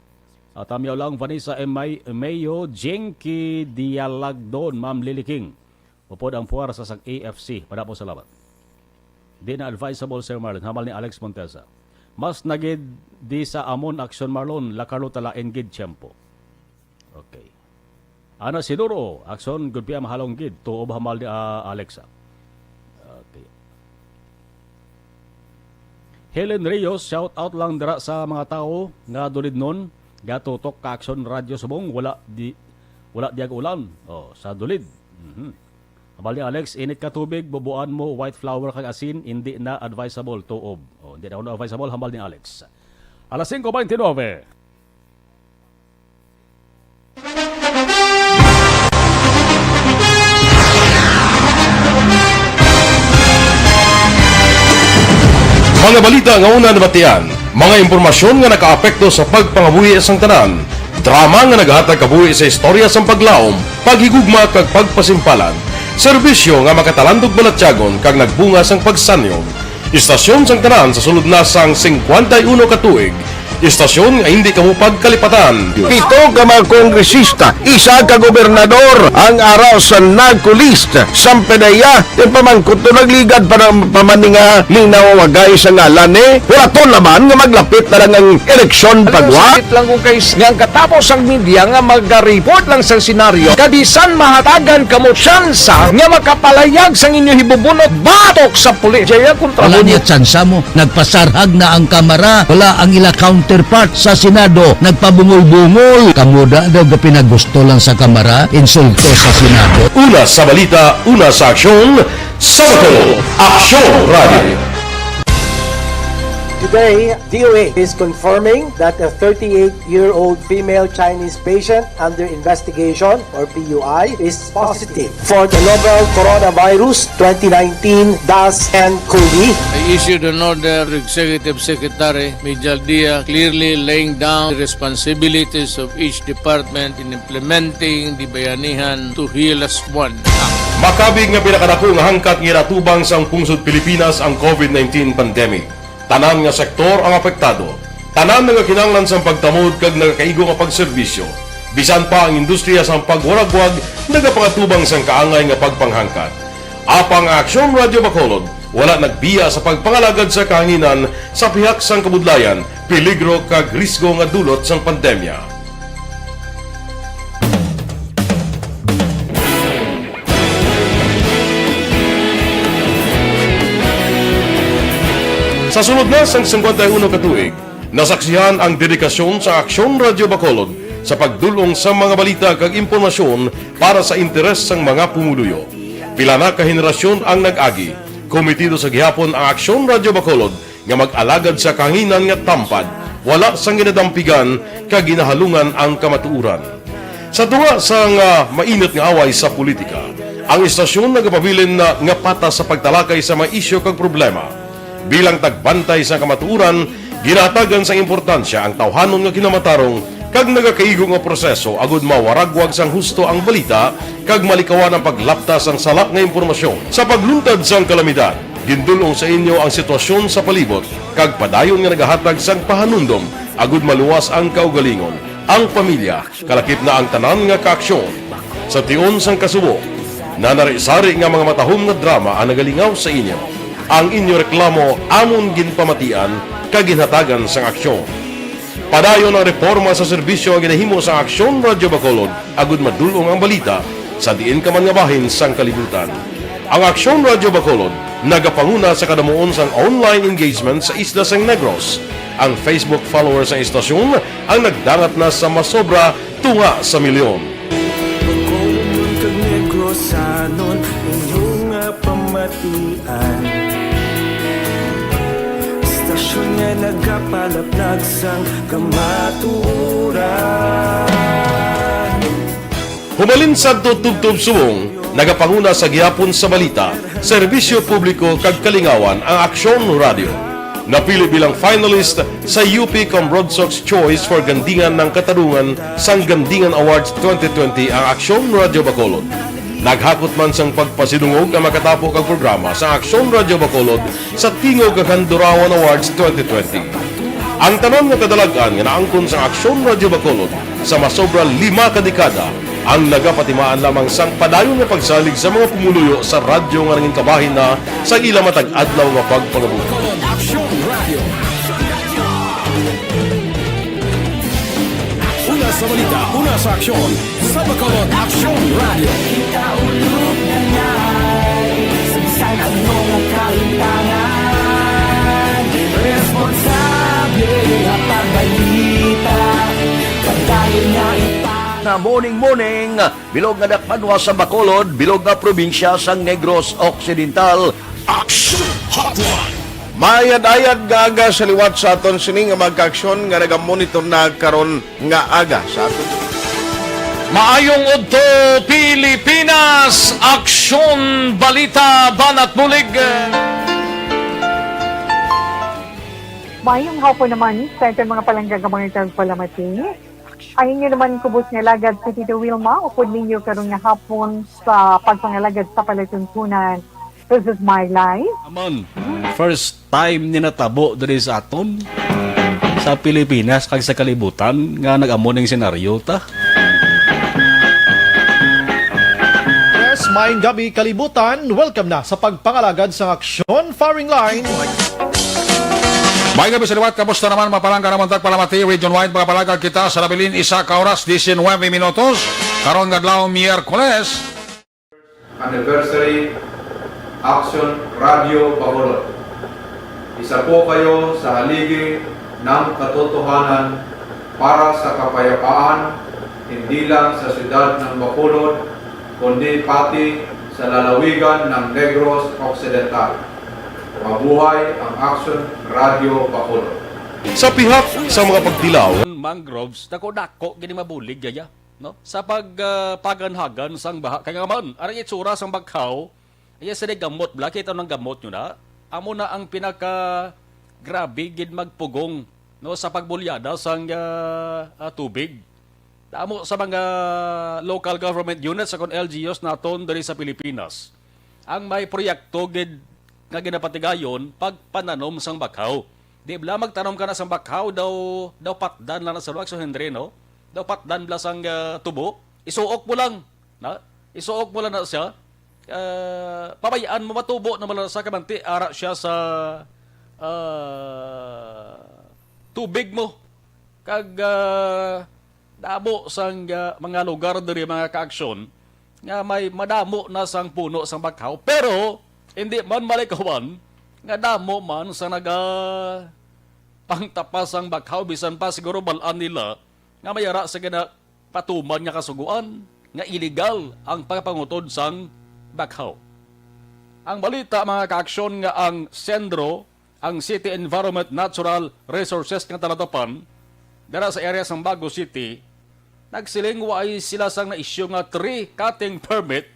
Tamyaw lang Vanessa Mayo, Jenky Dialagdon, Ma'am Lily King. Upod ang puwersa sa AFC. Pada po salamat. Di na advisable, Sir Marlon. Hambal ni Alex Montesa. Mas nagid di sa amon action Marlon, lakarlo tala engid tiyempo. Okay. Ana Sinuro, action good piya mahalong gid. Tuob hamal ni Alexa. Okay. Helen Rios, shout out lang dira sa mga tao nga dulid nun. Gatutok ka action radyo subong. Wala diag ulan. Oh, sa dulid. Abali Alex, init ka tubig, bubuan mo white flour kag asin, hindi na advisable tuob. Oh, hindi na advisable, hambal ni Alex. Alas 5:29. Mga balita nga una nabatian, mga impormasyon nga nakaapekto sa pagpangabuhi sang tanan, drama nga naghatag kabuhi sa istorya sang paglaom, paghigugma kag pagpasimpalan, serbisyo nga makatalandog balatyagon kag nagbunga sang pagsanyon, istasyon sang tanan sa sulod na sang 51 ka tuig, istasyon nga hindi kamupag kalipatan. Pito ka mga kongresista, isa ka gobernador, ang araw sa nagkulist, sampedaya, yung pamangkot to nagligad para pamaninga linaw wagay sa ngalan wala to naman nga maglapit na lang ang eleksyon pagwa. Sakit lang kung kayo nga katapos ang media nga mag-report lang sa senaryo, kadisan mahatagan kamo tsansa nga makapalayag sang inyo hibubunot batok sa pulis. Jaya kontra Wala niya tsansa mo. Nagpasarhag na ang kamara. Wala ang ila counterpart sa Senado. Nagpabungol-bungol. Kamuda daw pinagusto lang sa kamara. Insulto sa Senado. Una sa balita, una sa aksyon, Sabado, Aksyon Radio. Today, DOA is confirming that a 38-year-old female Chinese patient under investigation, or PUI, is positive for the novel coronavirus 2019-nCoV. I issued an order to Executive Secretary Mijal Dia clearly laying down the responsibilities of each department in implementing the Bayanihan to Heal as One Act. Makabig nga pinakadako nga hangkat nga natubang sang pungsod Pilipinas ang COVID-19 pandemic. Tanan nga sektor ang apektado. Tanan nga kinahanglan sang pagtamod kag nagakaigo nga pagserbisyo. Bisan pa ang industriya sang pagwaragwag nagapangatubang sang kaangay nga pagpanghangkat. Apang Aksyon Radio Bacolod wala nagbiya sa pagpangalagad sa kahanginan sa pihak sang kabudlayan, peligro kag risgo nga dulot sang pandemya. Sa sunod na sang 51 katuig, nasaksihan ang dedikasyon sa Aksyon Radio Bacolod sa pagdulong sa mga balita kag impormasyon para sa interes sang mga pumuluyo. Pila na ka henerasyon ang nag-agi, komitido sa gihapon ang Aksyon Radio Bacolod nga mag-alagad sa kahanginan nga tampad, wala sang ginadampigan kag ginahalungan ang kamatuuran. Sa tunga sang mainit nga away sa politika, ang istasyon nagapabilin na nga patas sa pagtalakay sa mga isyu kag problema. Bilang tagbantay sa kamatuuran, ginatagan sa importansya ang tawhanon nga kinamatarong kag nagakaigo nga proseso agud mawaragwag sang husto ang balita kag malikawan ang paglaptas ang salak nga impormasyon. Sa pagluntad sang kalamidad, gindulong sa inyo ang sitwasyon sa palibot kag padayon nga nagahatag sang pahanundom agud maluwas ang kaugalingon, ang pamilya, kalakip na ang tanan nga kaaksyon. Sa tion sang kasubo, nanari-sari nga mga matahom nga drama ang nagalingaw sa inyo. Ang inyo reklamo amon ginpamatian kaginhatagan sang aksyon. Padayon ang reforma sa serbisyo ang ginahimo sa Aksyon Radio Bacolod agud madulong ang balita sa diin ka man nga bahin sang kalibutan. Ang Aksyon Radio Bacolod nagapanguna sa kadamuon sang online engagement sa isla sang Negros. Ang Facebook followers sa istasyon ang nagdangat na sa masobra tunga sa milyon. Istasyon nga nagapalaplag sang kamaturan. Humalin sa tutubtub subong, nagapanguna sa gihapon sa balita, serbisyo publiko kag kalingawan ang Aksyon Radio. Napili bilang finalist sa UP Combrodsok's Choice for Gandingan ng Katarungan sang Gandingan Awards 2020 ang Aksyon Radio Bacolod. Naghakot man sang pagpasidungog nga makatapo kag programa sa Aksyon Radio Bacolod sa Tingog kag Handurawan Awards 2020. Ang tanon nga kadalagan nga naangkon sa Aksyon Radio Bacolod sa masobra 5 ka dekada ang nagapatimaan lamang sang padayon nga pagsalig sa mga pumuluyo sa radyo nga nanging kabahin na sa ila matag adlaw nga pagpangabuhi. Una sa balita, una sa aksyon, sa Bacolod Aksyon Radio. Ikaulog na na'y Saan ang mga kaintangan Responsable at pagbalita Pagdayon na Na morning, bilog nga dakpanwa sa Bacolod, bilog nga probinsya sang Negros Occidental. Action Hotline. Mayad-ayad nga aga sa liwat sa aton sini nga magka-aksyon nga nagamonitor na karon nga aga sa aton. Maayong udto Pilipinas, aksyon, balita, banat bulig. Mayong hapon naman sa itong mga palanggang mga palamati. Ay inyo naman kubos nga lagad sa Tito Wilma, upod ninyo karong nga hapon sa pagpangalagad sa palatuntunan. This is my life. Aman, first time ni natabo diri sa aton sa Pilipinas kag sa kalibutan nga nag-amo ning senaryo ta. Yes, maayong gabi kalibutan. Welcome na sa pagpangalagad sa Aksyon Firing Line. May gabi sa liwat, kamusta naman mapalangga naman tagpalamati, region-wide mga palagag kita sa labilin isa ka oras, 19 minutos, karon gadlaw Miyerkules. Anniversary Action Radio Bacolod. Isa po kayo sa haligi ng katotohanan para sa kapayapaan, hindi lang sa siyudad ng Bacolod, kundi pati sa lalawigan ng Negros Occidental. Mabuhay ang Action Radio Bacolod. Sa pihak sa mga pagtilaw, Mangroves, dako-dako gini mabulig gaya, no? Sa paganhagan sang baha kay ngaman, ara itsura sang baghaw, ay sa gamot bla kita nang gamot nyo na. Amo na ang pinaka grabe gid magpugong no sa pagbulyada sang tubig. Amo sa mga local government units sa kon LGUs naton diri sa Pilipinas. Ang may proyekto gid nga ginapatigayon pagpananom sang bakhaw. Di bla magtanom ka na sang bakhaw daw patdan lang na sa luwag so Henry no. Daw patdan bla sang tubo, isuok mo lang, na? Isuok mo lang na siya. Pabayaan mo matubo na malasa kamanti ara siya sa tubig mo kag damo sang mga lugar diri mga kaaksyon nga may madamo na sang puno sang bakhaw pero hindi man malikawan nga damo man sa pangtapas ang bakhaw bisan pa siguro balaan nila nga mayara sa gina patuman nga kasuguan nga illegal ang pagpangutod sang bakhaw. Ang balita mga kaaksyon nga ang Sendro, ang City Environment Natural Resources nga talatapan dara sa area sang Bago City, nagsiling way sila sang na-issue nga 3 cutting permit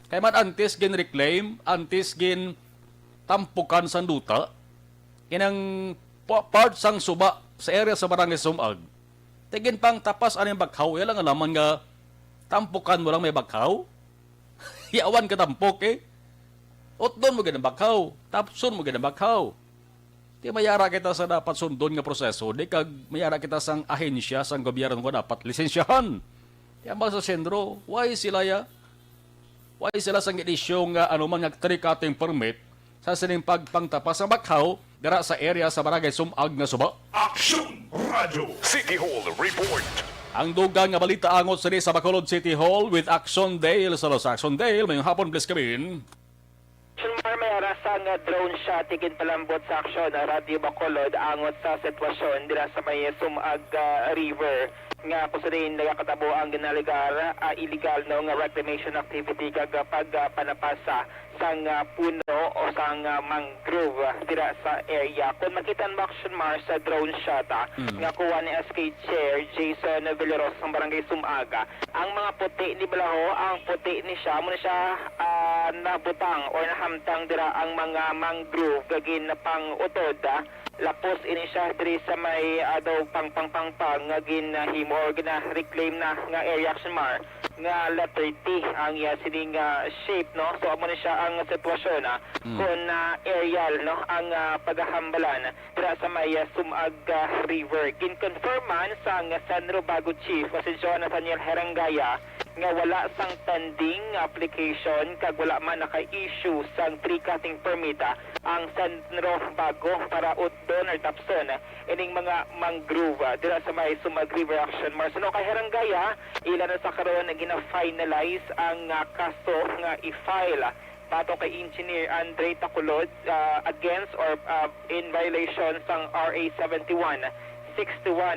kay man antes gin reclaim, antes gin tampukan sang duta inang part sang suba sa area sa Barangay Sumag. Tigin pang tapas aning bakhaw, ilang alaman nga tampukan mo lang may bakhaw. Yawan ka tampok Otdon mo ganang bakhaw, tapson mo ganang bakhaw. Di mayara kita sa dapat sundon nga proseso, di kag mayara kita sang ahensya sang gobyerno nga dapat lisensyahan. Yan ba sa sendro, why sila sang issue nga man nga 3 cutting permit sa sining pagpangtapas sa bakhaw dara sa area sa Barangay Sumag nga suba. Action Radio City Hall Report. Ang dugang nga balita angot sa Bacolod City Hall with Action Dale sa Los Action Dale. Mayong hapon, please kabin. May arasang drone shot ikin palambot sa aksyon Radio Bacolod angot sa sitwasyon dira sa may Sumag River nga kusunin nagakatabo ang ginaligar illegal no nga reclamation activity kag pagpanapasa sang puno o sang mangrove dira sa area. Kung makitan mo action mar sa drone shot nga kuha ni SK Chair Jason Villaros ng Barangay Sumaga, ang mga puti ni Balaho, ang puti ni siya muna siya nabutang o nahamtang dira ang ang mga mangrove gagin na pang utod lapos ini siya diri sa may daw pang gin himo or gina reclaim na nga area action mar nga letter T ang iya sining shape no. So amo ni siya ang sitwasyon kung aerial no ang paghahambalan dira sa may Sumag River. Ginconfirm man sa San Robago Chief si John Nathaniel Herangaya nga wala sang pending application kag wala man naka-issue sang tree cutting permit ang San Robago para utdon or tapson ining mga mangrove dira sa may Sumag River Action Mars. No kay Herangaya ilan na sa karon na gina-finalize ang kaso nga i-file pato kay Engineer Andre Taculod against or in violation sang RA 7161.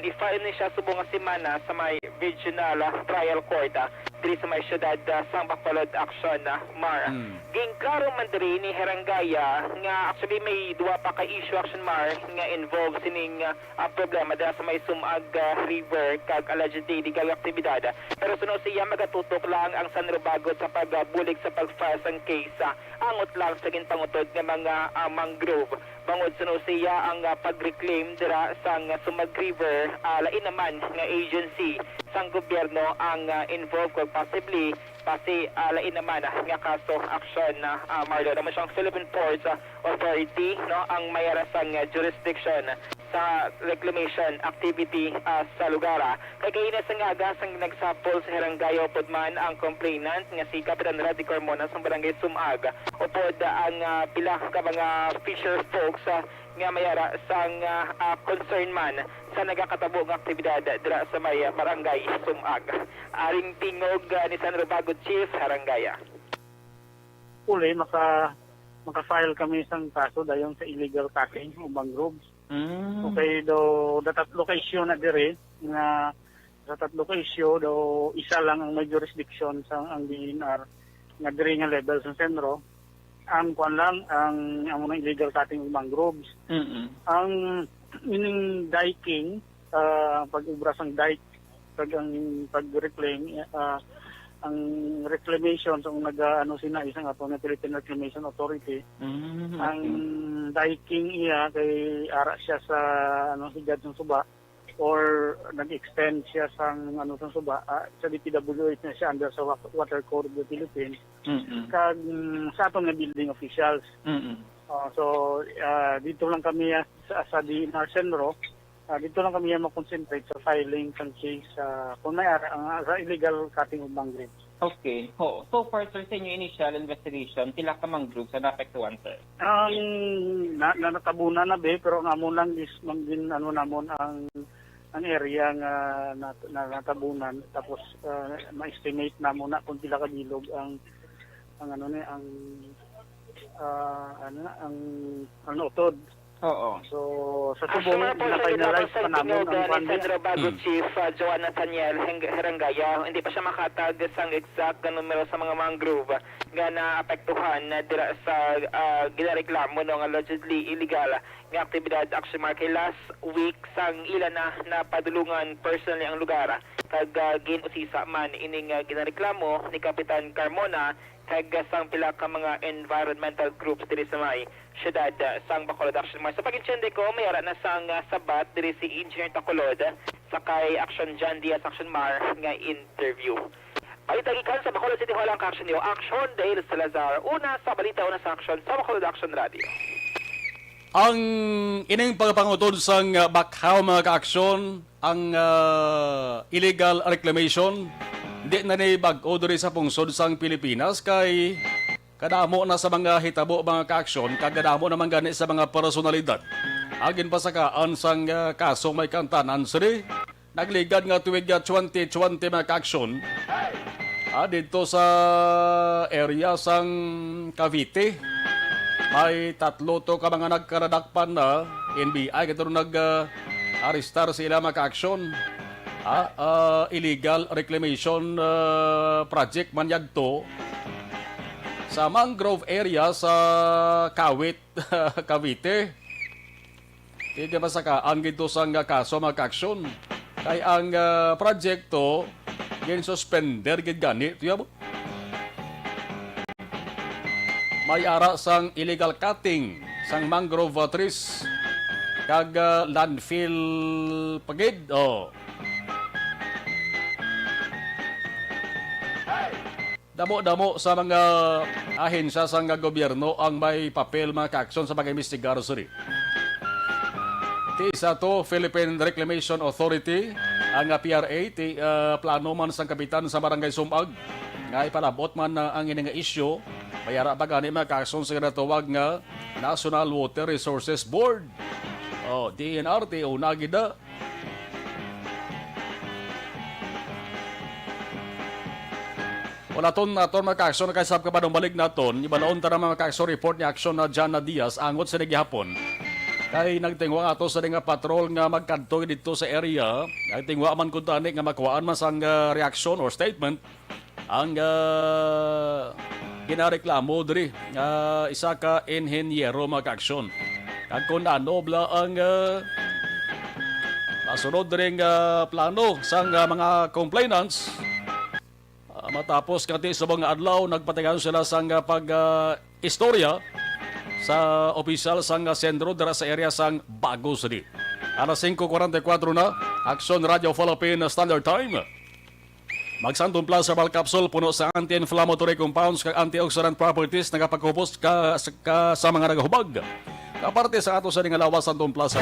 I-file ni siya subong nga semana sa may Regional Trial Court diri sa may syudad sang Bacolod Action Mar. Gingklaro man diri ni Herangaya nga actually may duwa pa ka issue action Mar nga involved sining problema dira sa may Sumag River kag allegedly illegal aktibidad. Pero sunod siya magatutok lang ang San Robago sa pagbulig sa pag-file sang case angot lang sa ginpangutod nga mga mangrove. Bangod sunod siya ang pag-reclaim dira sang Sumag River, lain naman nga agency sang gobyerno ang involved kung possibly lain naman nga kaso action Marlo naman siyang Philippine Ports Authority no ang mayara sang jurisdiction sa reclamation activity sa lugar. Kay kaina sang aga sang nagsapol sa Herangaya upod man ang complainant nga si Kapitan Raddy Carmona sa barangay Sumag upod ang pila ka mga fisher folks nga mayara sang concern man sa nagakatabo ng aktibidad dira sa may barangay Sumag. Aring tingog ni San Robago Chief Herangaya. Uli maka-file kami isang kaso dayon sa illegal cutting o mangroves. Okay, do datat location na dire nga datat location do isa lang ang may jurisdiction sa ang DNR nga dire nga level sa sentro. Ang kuan lang ang illegal cutting of mangroves. Ang ining diking pag-ubra sang dike pag ang pag-reclaim ang reclamation so nag-ano sina isang ato na Philippine Reclamation Authority. Ang diking iya kay ara siya sa sigad ng suba or nag-extend siya sang sa suba sa DPWH na siya under sa Water Code of the Philippines. Kag sa ato nga building officials. So dito lang kami sa DNR Senro dito lang kami mag-concentrate sa filing ng case kung may sa illegal cutting of mangroves. Okay. So far, sir, sa inyo initial investigation, pila ka mangroves na naapektuhan, sir? Natabunan na pero nga mo lang is mangin namon ang area nga natabunan tapos ma-estimate na muna kung pila ka bilog ang utod. Oo. So sa subong na-finalize pa namin ang San Robago Chief Joan Nathaniel Herangaya, hindi pa siya makatag sang exact na numero sa mga mangrove nga naapektuhan dira sa ginareklamo ng allegedly illegal nga aktibidad action mark last week sang ilan na napadulungan personally ang lugar kag ginusisa man ining ginareklamo ni Kapitan Carmona kag sang pila ka mga environmental groups diri sa may syudad sang Bacolod Action Mars. Sa pag-intindi ko, mayara na sang sabat diri si Engineer Taculod sa kay Action John Diaz Action Mar nga interview. Palitagikan sa Bacolod City Hall ang action niyo, Action Dale Salazar. Una sa balita, una sa action sa Bacolod Action Radio. Ang ining pagpangutod sang bakhaw mga ka-aksyon, ang illegal reclamation, di na ni bag-o diri sa pungsod sang Pilipinas kay kadamo na sa mga hitabo mga ka-aksyon, kadamo naman gani sa mga personalidad. Agin pa sa kaan sang kaso may kantanan siri, nagligad nga tuwig 2020 mga ka-aksyon, dito sa area sang Cavite. May 3 to ka mga nagkaradakpan na NBI katong nag-arestar sila mga ka-aksyon. Illegal reclamation project man yagto sa mangrove area sa Kawit, Cavite. Hindi ba sa kaan gito sang kaso mga ka-aksyon. Kay ang projecto gin suspender gid gani. may ara sang illegal cutting sang mangrove trees kag landfill pagid. Damo-damo sa mga ahensya sa gobyerno ang may papel mga kaaksyon sa pag-imbestigar suri. Ti isa to Philippine Reclamation Authority ang PRA ti plano man sang kapitan sa barangay Sumag nga ipalabot man ang ining issue mayara bagani mga kaaksyon sa ginatawag nga National Water Resources Board. DNRT una gida. Wala naton mga-aksyon na kaisap ka pa nung balik naton. Ibalaon ta na mga-aksyon report ni aksyon na Jana Diaz angot sa nagyapon. Kay nagtingwa nga to sa nga patrol nga magkanto dito sa area. Nagtingwa man kung tani nga makuhaan man sang reaksyon or statement ang ginareklamo diri isa ka inhenyero mga-aksyon. Kag kung nanobla ang masunod rin plano sang mga complainants. Matapos kati sa mga adlaw, nagpatagan sila sang pag-istorya sa opisyal sang sendro dara sa area sang Bago City. Alas 5:44 na, Action Radio Philippine Standard Time. Magsantong Plaza Bal Capsule puno sa anti-inflammatory compounds kag antioxidant properties nagapagkubos sa mga nagahubag. Kaparte sa ato sa lawas Santong Plaza.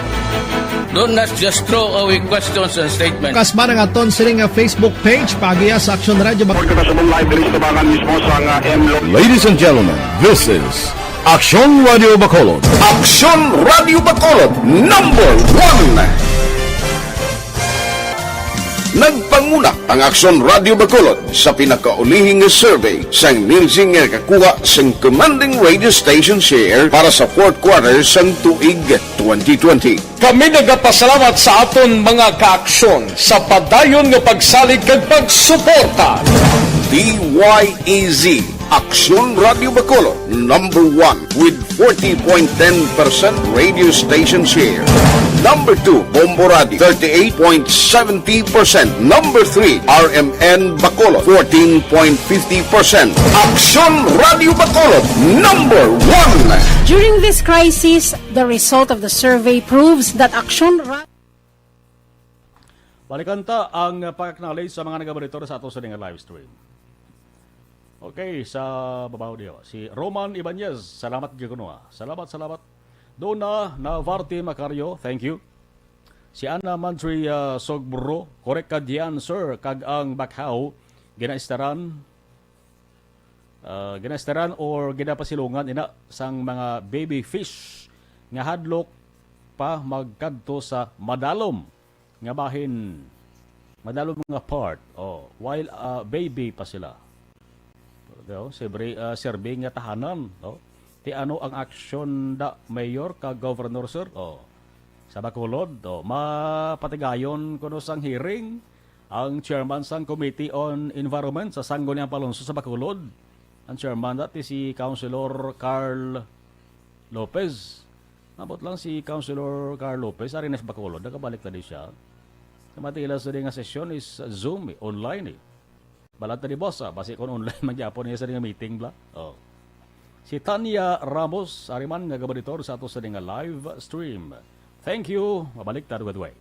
Do not just throw away questions and statements. Kasman ang aton sining Facebook page pagiya sa Action Radio Bacolod. Ladies and gentlemen, this is Action Radio Bacolod. Action Radio Bacolod number 1. Nagpanguna ang Action Radio Bacolod sa pinakaulihing survey sang Nilsing nga kakuha sang commanding radio station share para sa fourth quarter sang tuig 2020. Kami nagapasalamat sa aton mga kaaksyon sa padayon nga pagsalig kag pagsuporta. DYEZ Action Radio Bacolod number 1 with 40.10% radio station share. Number 2, Bombo Radio, 38.70%. Number 3, RMN Bacolod, 14.50%. Action Radio Bacolod, number 1. During this crisis, the result of the survey proves that Action Radio... Balikan ta ang pag-acknowledge sa mga nagabaritor sa ato sa live stream. Okay, sa babaw niyo. Si Roman Ibanez, salamat gikuno. Salamat. Dona Navarti Macario, thank you. Si Ana Mantri Sogbro, correct ka diyan, sir. Kag ang bakhaw, ginaistaran or ginapasilungan ina sang mga baby fish nga hadlok pa magkadto sa madalom nga bahin. Madalom nga part. While baby pa sila. Survey nga tahanan. Ti ano ang aksyon da mayor ka governor sir? Sa Bacolod, mapatigayon kuno sang hearing ang chairman sang Committee on Environment sa Sangguniang Palonso sa Bacolod. Ang chairman dati si Councilor Carl Lopez. Nabot lang si Councilor Carl Lopez ari na sa Bacolod, nakabalik na di siya. Kamatila sa nga session is Zoom, online Balat na di boss, basi kon online magyapon niya sa nga meeting bla. Si Tanya Ramos, ariman nga gabaditor sa ato sa nga live stream. Thank you. Mabalik tayo with way.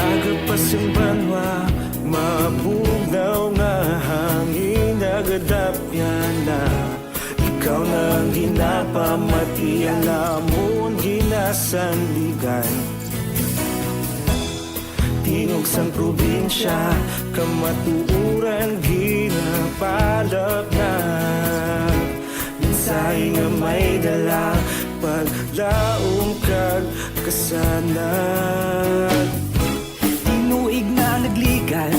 Agapasimbangwa, mabugaw nga hangin nagadapyan na. Ikaw nang ginapamati ang namon ginasandigan. Tingog sang probinsya, kamatuuran ginapalap na. Minsay nga may dala, paglaom kag kasanan. Tinuig na nagligan,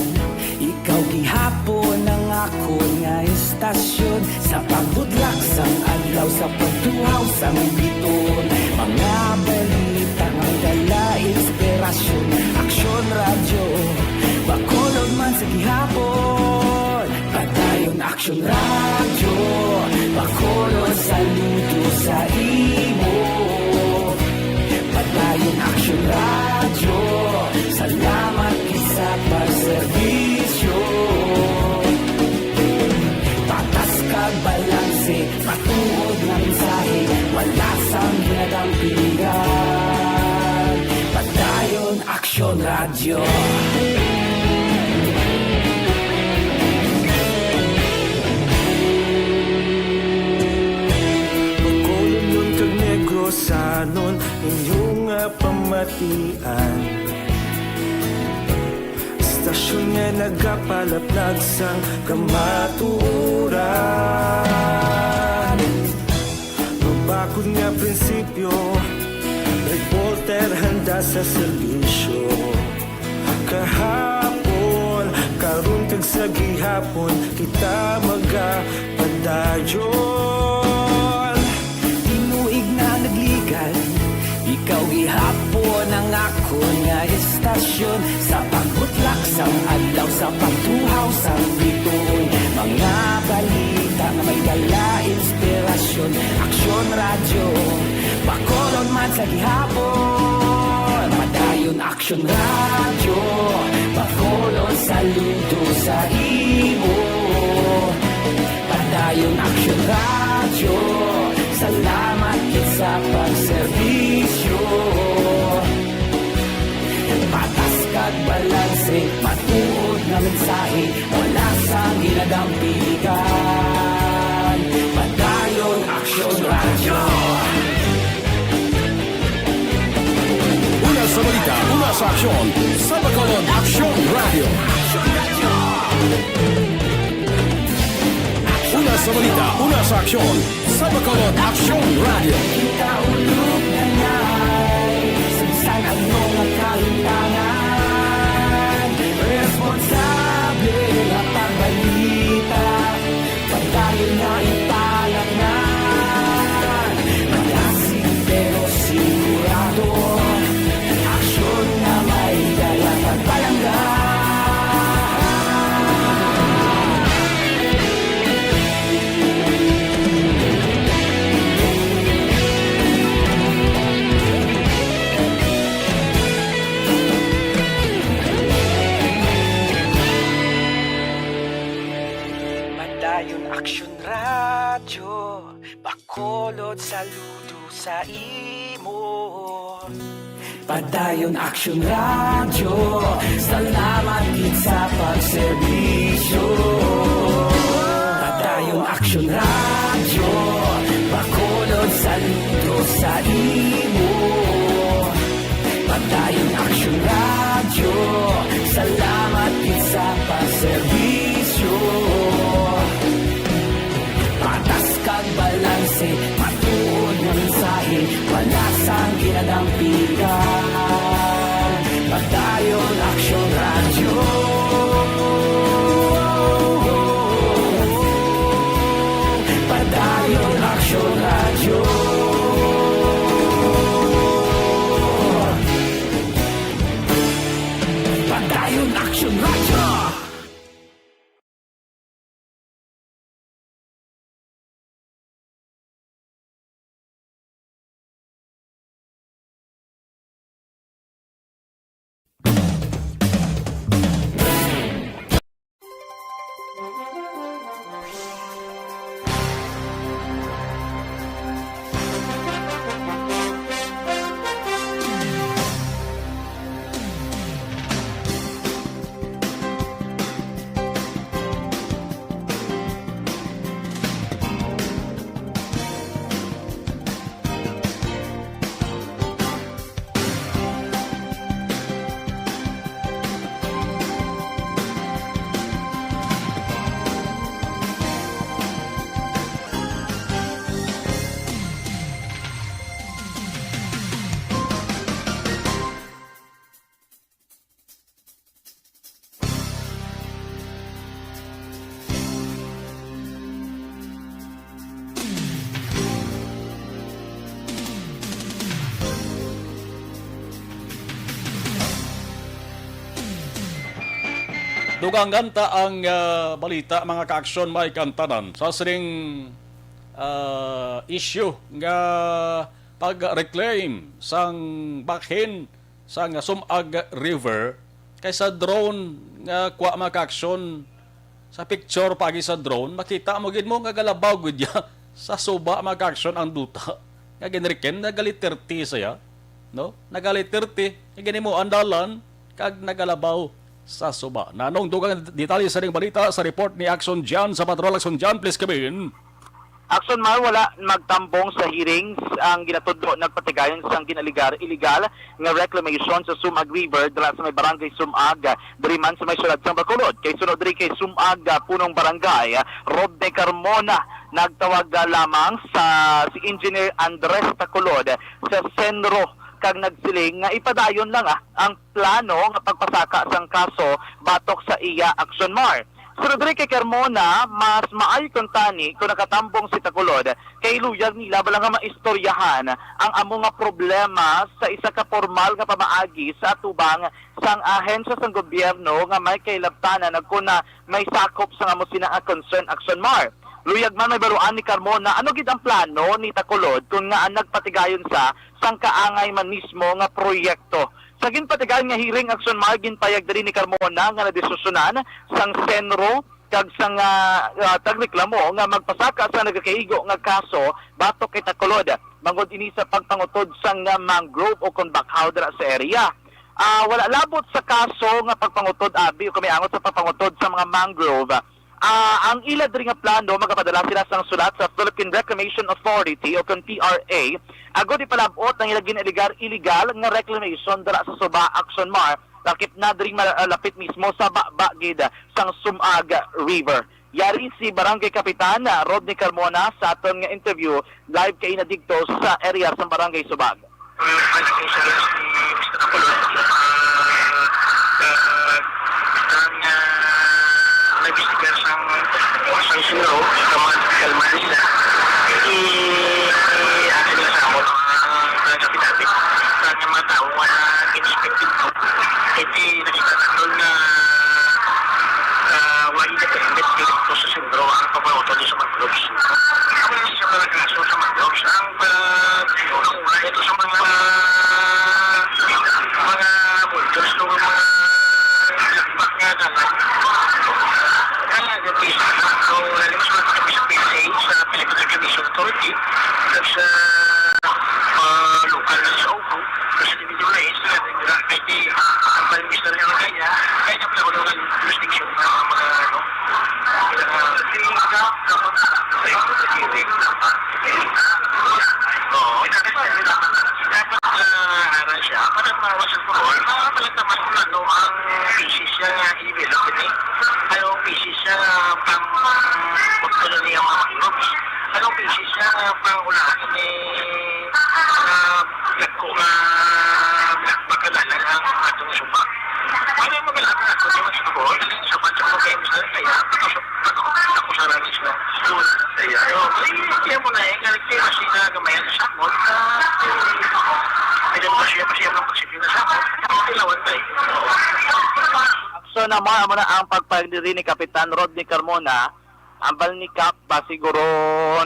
ikaw gihapon ang ako nga istasyon. Sa pagbudlak sang adlaw, sa pagtuhaw sang biton. Mga balita ang dala inspirasyon. Action Radio, Bacolod man sa gihapon. Action Radio, Bacolod, saludo sa imo. Padayon Action Radio, salamat kisa pagserbisyo. Patas kag balanse, matuod na mensahe, wala sang ginagampingan. Padayon Action Radio. Sanon inyong pamatian, istasyon nga nagapalaplag sang kamaturan. Mabakod nga prinsipyo, reporter handa sa serbisyo. Kahapon, karun kag sa gihapon, kita magapadayon. Tinuig na nagligan, ikaw gihapon ang ako nga estasyon. Sa pagbutlak sang adlaw, sa pagtuhaw sang bituon, mga balita nga may dala inspirasyon. Aksyon Radio, Bacolod man sa gihapon. Padayon Aksyon Radio, Bacolod, saludo sa imo. Padayon Aksyon Radio, salamat kit sa pagserbisyo. Patas kag balanse, matuod na mensahe, wala sang ginadampigan. Padayon Aksyon Radio. Una sa balita, una sa aksyon, sa Bacolod Action Radio. Una sa balita, una sa aksyon, sa Bacolod Action Radio. Kaulog na na'y sansan ang mga kahintangan. Responsable na pagbalita, pagdayon na ipalagnan. Malasig pero sigurado, aksyon na may dalang pagpalanggan. Padayon Aksyon Radio, Bacolod, saludo sa imo. Padayon Aksyon Radio, salamat gid sa pagserbisyo. Padayon Aksyon Radio, Bacolod, saludo sa imo. Padayon Aksyon Radio, salamat gid sa pagserbisyo. Patas kag balanse, matuod na mensahe, wala sang ginadampigan. Padayon Aksyon Radio. Padayon Aksyon Radio. Padayon Aksyon Radio. dugang ganta ang balita mga ka-aksyon may kantanan sa siring issue nga pag-reclaim sang bakhin sang Sumag River kaysa drone nga kuha mga ka-aksyon sa picture pagi sa drone makita mo gid mo nga galabaw gud ya sa suba mga ka-aksyon ang duta nga ginriken nagalit 30 saya no nagalit 30 gani mo andalan kag nagalabaw sa suba. Nanong dugang detalye sa ring balita sa report ni Action Jan sa Patrol. Action Jan, please come in. Action Mar, wala magtambong sa hearings ang ginatudlo nagpatigayon sa illegal nga reclamation sa Sumag River dala sa may barangay Sumag diri man sa may syudad sa Bacolod. Kay sunod diri kay Sumag punong barangay Rodney Carmona nagtawag lamang sa si Engineer Andres Tacolod sa Senro kag nagsiling nga ipadayon lang ang plano nga pagpasaka sang kaso batok sa iya Action Mar. Sunod rin kay Carmona, mas maayo kung tani kung nakatambong si Tacolod kay luyag nila bala nga maistoryahan ang amo nga problema sa isa ka formal nga pamaagi sa atubang sang ahensya sang gobyerno nga may kailabtanan nagkuna may sakop sa amo sina a concern Action Mar. Luyag man may baruan ni Carmona, ano gid ang plano ni Tacolod kung nga nagpatigayon sa sang kaangay man mismo nga proyekto. Sa ginpatigayon nga hearing Action Mar ginpayag diri ni Carmona nga nadiskusyonan sang Senro kag sang tagreklamo nga magpasaka sa nagakaigo nga kaso batok kay Tacolod. Mangod ini sa pagpangutod sang mangrove o kung bakhaw dira sa area. Wala labot sa kaso nga pagpangutod abi o kamiangot sa pagpangutod sa mga mangrove. Ang ila diri nga plano magapadala sila sang sulat sa Philippine Reclamation Authority o kung PRA agod ipalabot ang ilagin illegal nga reclamation dala sa Suba Action Mar lakip na diri malapit mismo sa bakbagid sang Sumag River. Yari si Barangay Kapitan Rodney Carmona sa aton nga interview live kay na didto sa area sa Barangay Subag. Nag-sticker sang Senro sa mga kalman nila. Akin na sa amot mga kapitapit sa mga tao na in-expected ko. Nakita na na wali na ka-investigate ko sa Senro ang pamauto sa mangroves. Ako na siya palagaso sa mangroves. Ang pag-una ito sa mga boulders ng mga lakbak nga dalan. So, nalimos mo kami sa PSA, sa Philippine Reclamation Authority, at sa lokal na sa Opo, kasi individual na is, kahit ang palimis na rin ang kanya, kahit ang pinakulungan jurisdiction ng mga dapat siya, parang mawasan ko ron, malagtaman ko lang ang thesis niya nga i-develop din ano thesis niya pang pagtuloy niya mga mangroves, anong thesis niya pang ulaan ni nagko nga pagkalalan ang atong suba. Ano yung magalang na ito yung subo, daling sa pansang mo kayo sa kaya ako sa ramis na kaya kaya mo na eh, kaya kasi na gamayan sa mo ay dito siya ng pagsipin na sa mo ilawan tayo. So naman mo na ang pagpagdiri ni Kapitan Rodney Carmona, ang bal ni Cap ba siguro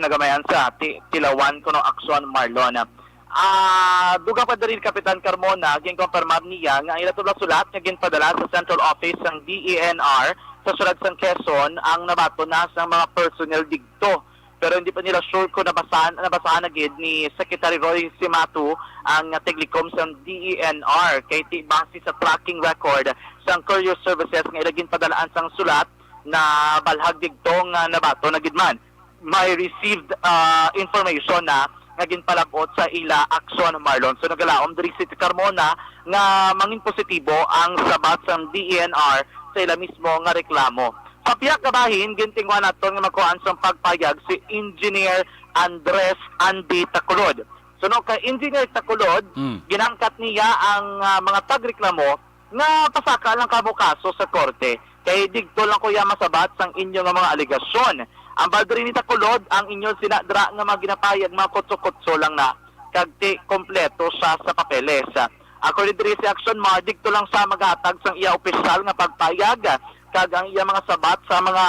nagamayan sa tilawan ko no Action Marlon. Duga pa diri ni Kapitan Carmona, ginkonfirmar niya nga ila tubla sulat nga ginpadala sa Central Office ng DENR sa Surat San Quezon ang nabato na sa mga personnel digto. Pero hindi pa nila sure kung nabasahan agad ni Secretary Roy Simatu ang Teglicom sa DENR kay base sa tracking record sa courier services nga ilagin padalaan sang sulat na balhag digtong nabato na gidman. May received information na naging palabot sa ila Action Marlon. So nagalaom diri si Carmona nga mangin positibo ang sabat sa DENR sa ila mismo nga reklamo. Papiyak kabahin, gintingwa nato nga magkuhaan sa pagpayag si Engineer Andres Andy Tacolod. So no, kay Engineer Tacolod, ginangkat niya ang mga tagreklamo nga pasaka lang kamo kaso sa korte. Kay digto lang kuya masabat sang inyo nga mga aligasyon. Ang baldri ni Tacolod, ang inyo sinadra nga mga ginapayag, mga kutso-kutso lang na kagti kompleto sa papeles. According to si Action Mar, digto lang sa maghatag sang iya opisyal nga pagpayag kag ang iya mga sabat sa mga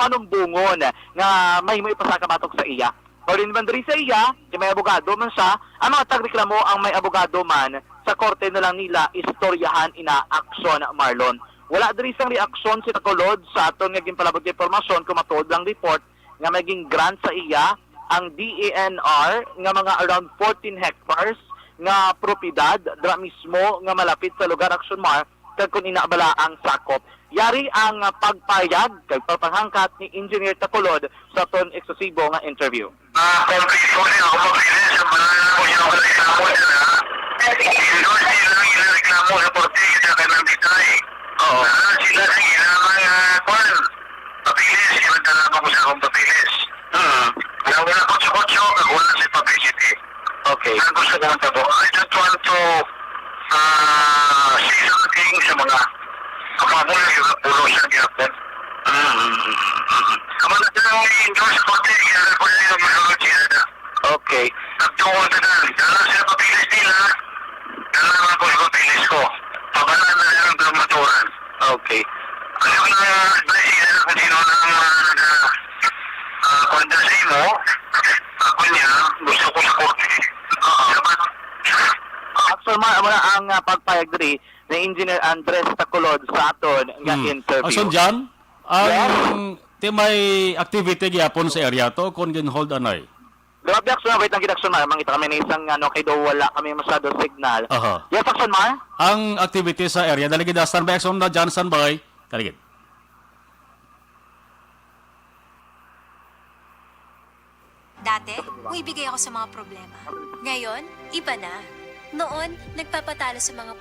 panumbungon nga may ipasakabatok sa iya. O rin man diri sa iya, may abogado man siya, ang mga tagreklamo ang may abogado man sa korte na lang nila istoryahan ina aksyon Marlon. Wala diri sang reaksyon si Tacolod sa aton nga ginpalabot nga impormasyon kung matuod lang report nga maging grant sa iya ang DANR nga mga around 14 hectares nga propiedad dra mismo nga malapit sa lugar Action Mar kag kun inaabala ang sakop. Yari ang pagpayag kag pagpanghangkat ni Engineer Tacolod sa aton eksklusibo nga interview. Reklamo sa porte kita ka ng bitay. Oo. Sila ang ilang kwan. Papilis, sinagdala ko sa akong papilis. Wala kotso-kotso, wala sa publicity. Okay. Ang gusto ko ang tabo. I just want to say something sa mga kapamula yung pulo sa ginapon. Kapag natin i-endorse sa porte, kaya ko na yung masulot sila na. Okay. Nagtuon ka na. Dala sila papilis nila. Dala naman ko yung papilis ko. Pabalaan na lang ang maturan. Okay. Ayaw na advice nila kung sino lang kondasay mo. Ako niya, gusto ko sa korte. Actually, muna ang pagpayag diri ni Engineer Andres Tacolod sa aton nga interview. Ason dyan, ang may activity gyapon sa area to kung gin-hold anay. Grabe action wait ang ginaksyon Mar, mangita kami na isang kay daw wala kami masyado signal. Aha. Yes, action Mar? Ang activity sa area, daligid na standby action na dyan, standby. Daligid. Dati, umibigay ako sa mga problema. Ngayon, iba na. Noon, nagpapatalo sa mga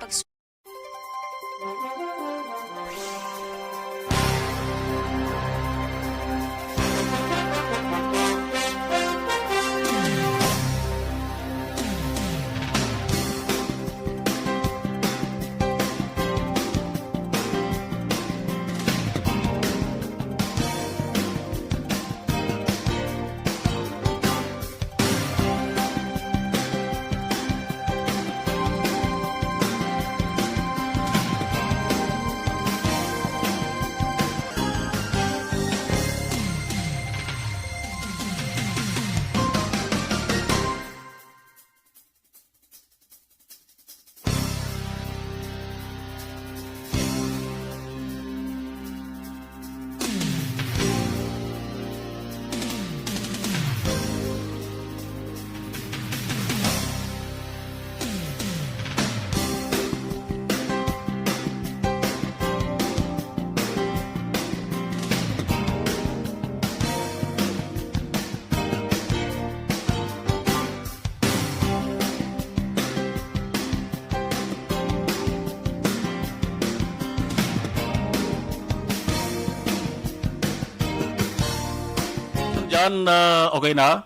Dyan, okay na?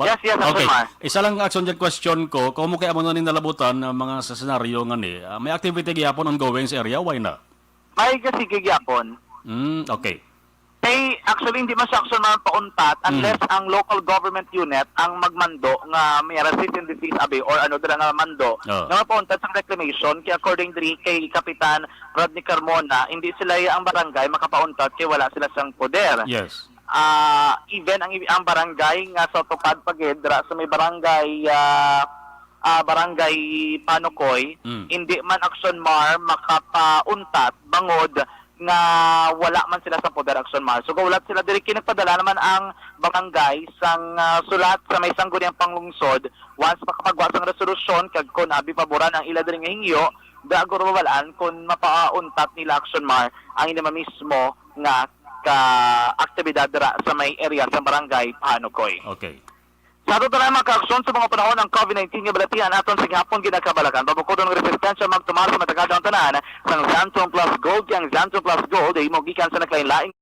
Yes, okay. Mar. Isa lang action dyan question ko, kung mo kaya mo na nalabutan ng mga sa senaryo nga ni, may activity gyapon ongoing sa area, why na? May kasi gyapon. Okay. Actually, hindi man siya action man pauntat unless ang local government unit ang magmando nga may resist and disease abi or ano dira nga mando nga mapauntat sa reclamation kaya according kay Kapitan Rodney Carmona, hindi sila ang barangay makapauntat kay wala sila sang poder. Yes. Even ang barangay nga sa tupad pagedra sa may barangay barangay Panukoy, hindi man Action Mar makapauntat bangod nga wala man sila sa poder Action Mar. So gulat sila diri kinagpadala naman ang barangay sang sulat sa may sangguniang panglungsod once makapagwas ang resolusyon kag kon abi paboran ang ila diri nga hingyo dagor mawalan kun mapauntat nila Action Mar ang ina mismo nga ka aktibidad dira sa may area sa barangay Panukoy. Okay. Sa ato tayo mga ka-aksyon sa mga panahon ng COVID-19 nga balatian aton sa gihapon ginakabalakan. Pabukod ng resistensya magtumar sa matagadang tanan sang Xantron Plus Gold. Yang Xantron Plus Gold ay mo gikan sa naglain-laing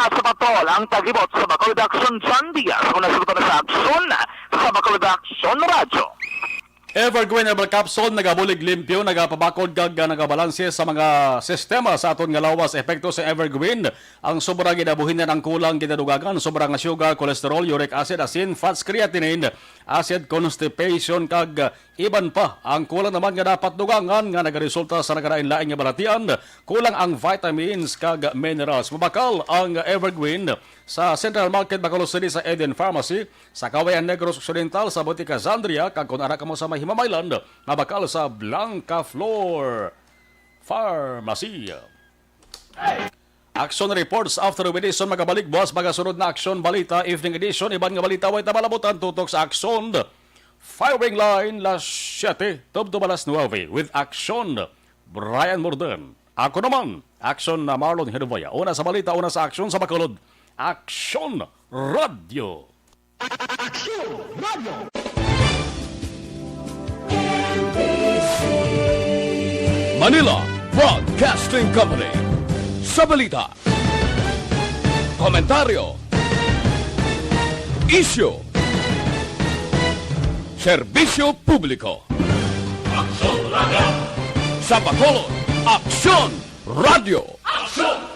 Mula sa Batol, ang tagibot sa Bacolod Action John Diaz. Una sagutan na sa aksyon sa Bacolod Action Radio. Evergreen Herbal Capsule nagabulig limpyo, nagapabakod kag nagabalanse sa mga sistema sa aton nga lawas. Epekto sa Evergreen ang sobrang ginabuhin na ng kulang ginadugagan, sobrang sugar, cholesterol, uric acid, asin, fats, creatinine, acid, constipation kag iban pa. Ang kulang naman nga dapat dugangan nga nagaresulta sa nagarain-laing nga balatian, kulang ang vitamins kag minerals. Mabakal ang Evergreen sa Central Market Bacolod City sa Eden Pharmacy, sa Kawayan Negros Occidental sa Botica Zandria, kag kung anak mo sa may Himamayland, mabakal sa Blanca Flor Pharmacy. Action reports after edition magabalik buwas magasunod na action balita evening edition iban nga balita way tabalabutan tutok sa action firing line las 7 tubto balas 9 with action Brian Morden. Ako naman action na Marlon Hedovaya. Una sa balita, una sa action sa Bacolod. Action Radio. Action Radio. Manila Broadcasting Company. Sa balita, komentaryo, issue, serbisyo publiko. Action Radio. Sa Bacolod, Action Radio. Action